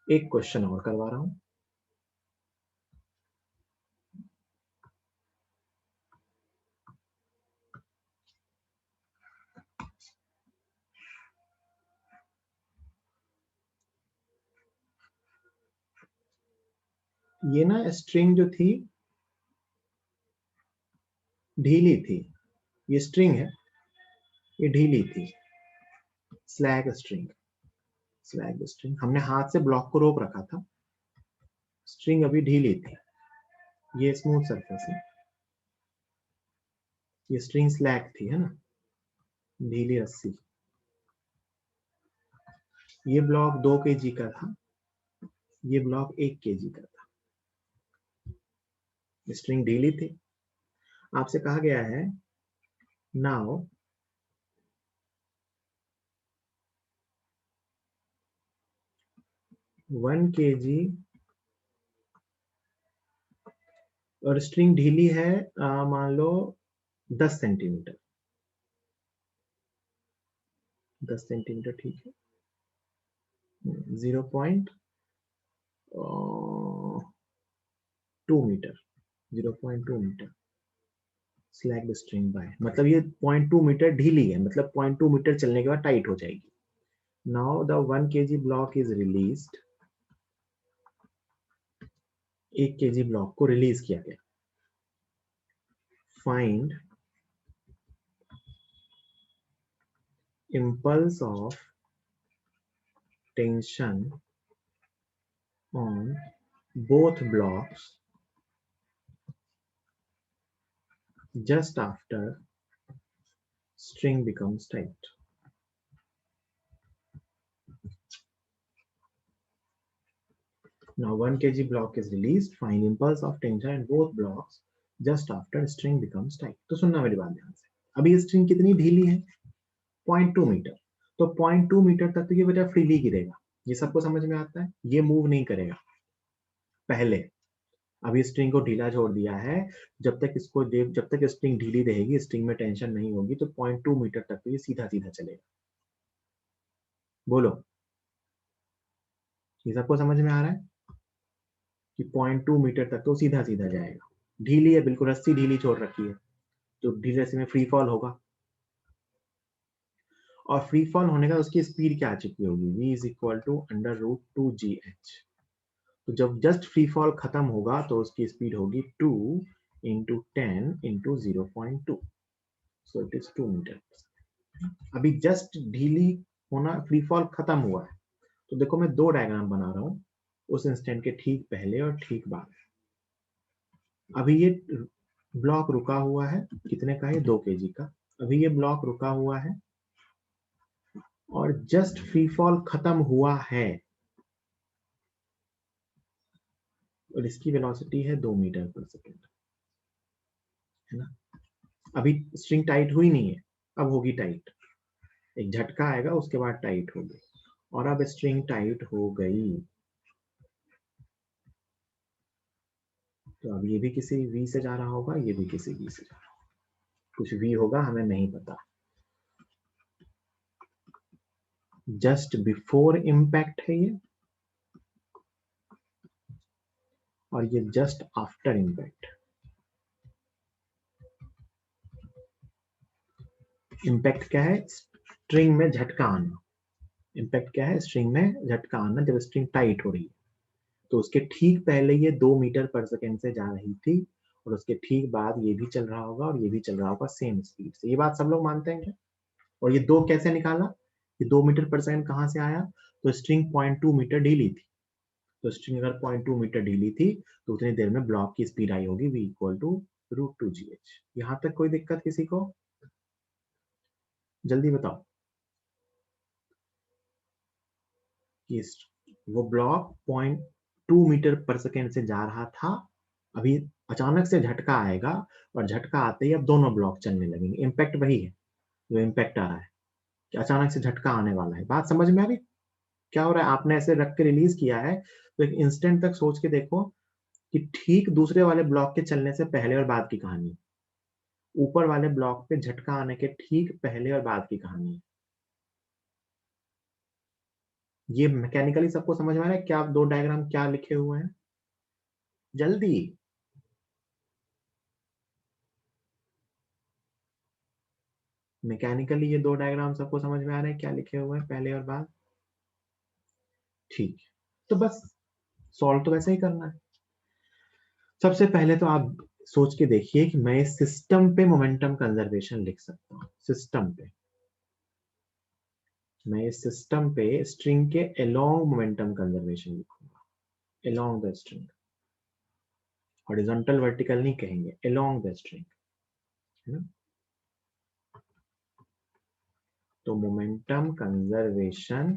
एक क्वेश्चन और करवा रहा हूं। ये ना स्ट्रिंग जो थी ढीली थी, ये स्ट्रिंग है, ये ढीली थी, स्लैग स्ट्रिंग। स्लैग स्ट्रिंग, हमने हाथ से ब्लॉक को रोक रखा था, स्ट्रिंग अभी ढीली थी। ये स्मूथ सरफेस है, ये स्ट्रिंग स्लैग थी, है ना, ढीली रस्सी। ये ब्लॉक 2 kg का था, ये ब्लॉक 1 kg का था। स्ट्रिंग ढीली थी। आपसे कहा गया है नाउ वन kg, और स्ट्रिंग ढीली है मान लो 10 सेंटीमीटर। 10 सेंटीमीटर ठीक है, 0.2 metre, 0.2 metre slack string by, मतलब ये 0.2 मीटर ढीली है, मतलब 0.2 मीटर चलने के बाद टाइट हो जाएगी। Now the 1 kg block is released, 1 kg block को रिलीज किया गया। Find impulse of tension on both blocks just after string becomes tight. Now 1 kg block is released, find impulse of tension on both blocks just after string becomes tight. तो सुनना मेरी बात ध्यान से, अभी स्ट्रिंग कितनी ढीली है, 0.2 मीटर, तो 0.2 मीटर तक तो ये बेटा फ्रीली गिरेगा, ये सबको समझ में आता है, ये मूव नहीं करेगा पहले। अभी स्ट्रिंग को ढीला छोड़ दिया है, जब तक इसको जब तक स्ट्रिंग ढीली रहेगी, स्ट्रिंग में टेंशन नहीं होगी, तो 0.2 मीटर तक तो ये सीधा सीधा चलेगा। बोलो, ये सबको समझ में आ रहा है कि 0.2 मीटर तक तो सीधा सीधा जाएगा। ढीली है बिल्कुल, रस्सी ढीली छोड़ रखी है, तो ढीली रस्सी में फ्री फॉल होगा, और फ्री फॉल होने का उसकी स्पीड क्या आ चुकी होगी, v is equal to under root 2gh। तो जब जस्ट फ्री फॉल खत्म होगा तो उसकी स्पीड होगी 2 into 10 into 0.2, so it is 2 metre. अभी जस्ट ढीली होना, फ्री फॉल खत्म हुआ है, तो देखो मैं दो डायग्राम बना रहा हूँ, उस इंस्टेंट के ठीक पहले और ठीक बाद। अभी ये ब्लॉक रुका हुआ है, कितने का है, 2 kg का। अभी ये ब्लॉक रुका हुआ है और जस्ट फ्री फॉल खत्म हुआ है, और इसकी वेलोसिटी है 2 मीटर पर सेकेंड, है ना। अभी स्ट्रिंग टाइट हुई नहीं है, अब होगी टाइट, एक झटका आएगा उसके बाद टाइट होगी, और अब स्ट्रिंग टाइट हो गई, तो अब ये भी किसी v से जा रहा होगा, ये भी किसी v से जा रहा होगा, कुछ v होगा हमें नहीं पता। जस्ट बिफोर इम्पैक्ट है ये, और ये जस्ट आफ्टर इम्पैक्ट। इम्पैक्ट क्या है, स्ट्रिंग में झटका आना। इम्पैक्ट क्या है, स्ट्रिंग में झटका आना जब स्ट्रिंग टाइट हो रही है, तो उसके ठीक पहले ये 2 मीटर पर सेकेंड से जा रही थी, और उसके ठीक बाद ये भी चल रहा होगा और ये भी चल रहा होगा सेम स्पीड से। ये बात सब लोग मानते हैं क्या? और ये दो कैसे निकाला, ये 2 मीटर पर सेकेंड कहां से आया, तो स्ट्रिंग 0.2 मीटर ढीली थी, तो स्ट्रिंग अगर 0.2 मीटर ढीली थी तो उतनी देर में ब्लॉक की स्पीड आई होगी v इक्वल टू √2gh। यहां तक कोई दिक्कत किसी को? जल्दी बताओ कि वो ब्लॉक 0.2 मीटर पर सेकेंड से जा रहा था, अभी अचानक से झटका आएगा और झटका आते ही अब दोनों ब्लॉक चलने लगेंगे। इम्पैक्ट वही है जो इम्पैक्ट आ रहा है कि अचानक से झटका आने वाला है। बात समझ में आ रही? क्या हो रहा है, आपने ऐसे रख के रिलीज किया है तो एक इंस्टेंट तक सोच के देखो कि ठीक दूसरे वाले ब्लॉक के चलने से पहले और बाद की कहानी, ऊपर वाले ब्लॉक पे झटका आने के ठीक पहले और बाद की कहानी है। ये मैकेनिकली सबको समझ में आ रहा है क्या दो डायग्राम क्या लिखे हुए हैं? जल्दी। मैकेनिकली ये दो डायग्राम सबको समझ में आ रहे हैं क्या लिखे हुए हैं पहले और बाद? ठीक, तो बस सॉल्व तो वैसे ही करना है। सबसे पहले तो आप सोच के देखिए कि मैं सिस्टम पे मोमेंटम कंजर्वेशन लिख सकता हूँ। सिस्टम पे मैं इस सिस्टम पे स्ट्रिंग के अलोंग मोमेंटम कंजर्वेशन लिखूंगा। Along the string, horizontal vertical नहीं कहेंगे, अलोंग द स्ट्रिंग, है ना? तो momentum conservation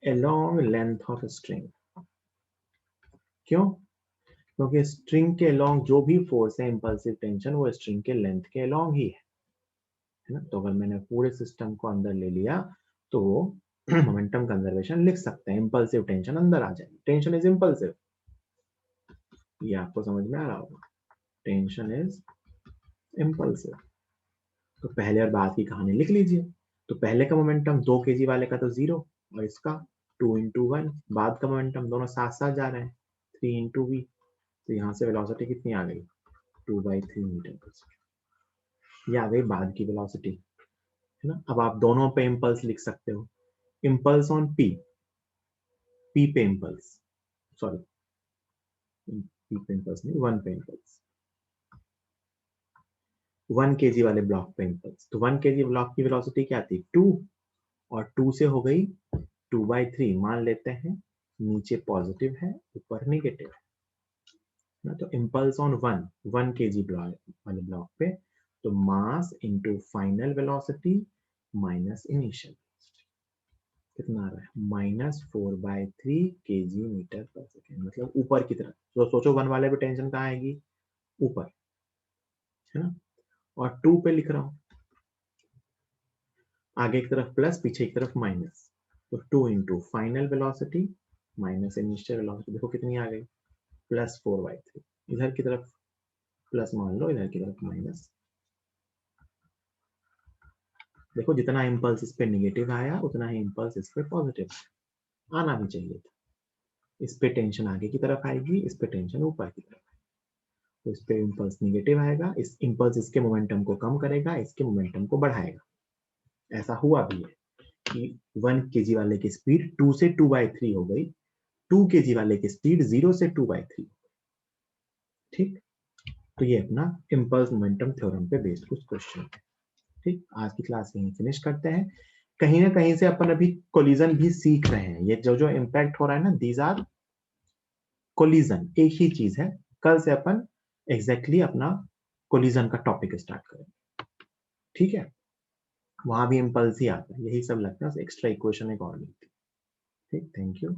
along length of string. क्यों? क्योंकि स्ट्रिंग के अलोंग जो भी फोर्स है इंपल्सिव टेंशन वो स्ट्रिंग के लेंथ के अलोंग ही है ना? तो अगर मैंने पूरे सिस्टम को अंदर ले लिया तो मोमेंटम कंजर्वेशन लिख सकते हैं, इंपल्सिव टेंशन अंदर आ जाएगी। टेंशन इज इंपल्सिव, ये आपको समझ में आ रहा होगा। Tension is impulsive. तो पहले और बाद की कहानी लिख लीजिए। तो पहले का मोमेंटम 2 kg वाले का तो 0 और इसका 2 into 1, बाद का मोमेंटम दोनों साथ साथ जा रहे हैं 3 into v। तो यहाँ से वेलोसिटी कितनी आ गई? 2/3 मीटर पर सेकेंड। ये आ गई बाद की वेलोसिटी, है ना? अब आप दोनों पे इम्पल्स लिख सकते हो। इम्पल्स ऑन p, p पे इम्पल्स, सॉरी p पे इम्पल्स नहीं, 1 पे इम्पल्स, 1 kg वाले ब्लॉक पे इम्पल्स। तो 1 kg ब्लॉक की वेलोसिटी क्या थी? 2, और 2 से हो गई 2/3 मान लेते हैं। नीचे पॉजिटिव है, ऊपर नेगेटिव है ना? तो इम्पल्स ऑन 1 kg ब्लॉक वाले ब्लॉक पे, तो mass into final velocity minus initial, कितना आ रहा है? -4/3 kg मीटर पर सेकेंड, मतलब ऊपर की तरफ। तो सोचो 1 वाले पे टेंशन कहाँ आएगी? ऊपर, है ना? और 2 पे लिख रहा हूं, आगे की तरफ प्लस, पीछे की तरफ माइनस। तो 2 into final velocity minus initial velocity, देखो कितनी आ गई? +4/3। इधर की तरफ प्लस मान लो, इधर की तरफ माइनस। देखो जितना इम्पल्स इस पे निगेटिव आया उतना ही इम्पल्स इस पे पॉजिटिव आना भी चाहिए था। इस पे टेंशन आगे की तरफ आएगी, इस पे टेंशन ऊपर की तरफ। तो इस पे इम्पल्स निगेटिव आएगा, इस इम्पल्स इसके मोमेंटम को कम करेगा, इसके मोमेंटम को बढ़ाएगा। ऐसा हुआ भी है कि 1 kg वाले की स्पीड 2 से 2/3 हो गई, 2 kg वाले की स्पीड 0 से 2/3। ठीक, तो ये अपना इम्पल्स मोमेंटम थ्योरम पे बेस्ड कुछ क्वेश्चन है। ठीक, आज की क्लास यहीं फिनिश करते हैं। कहीं ना कहीं से अपन अभी कोलिजन भी सीख रहे हैं। ये जो जो इम्पैक्ट हो रहा है ना, दीज आर कोलिजन, एक ही चीज है। कल से अपन एग्जैक्टली अपना कोलिजन का टॉपिक स्टार्ट करेंगे। ठीक है, वहां भी इम्पल्स ही आता है, यही सब लगता है, एक्स्ट्रा इक्वेशन एक और मिलती है। ठीक, थैंक यू।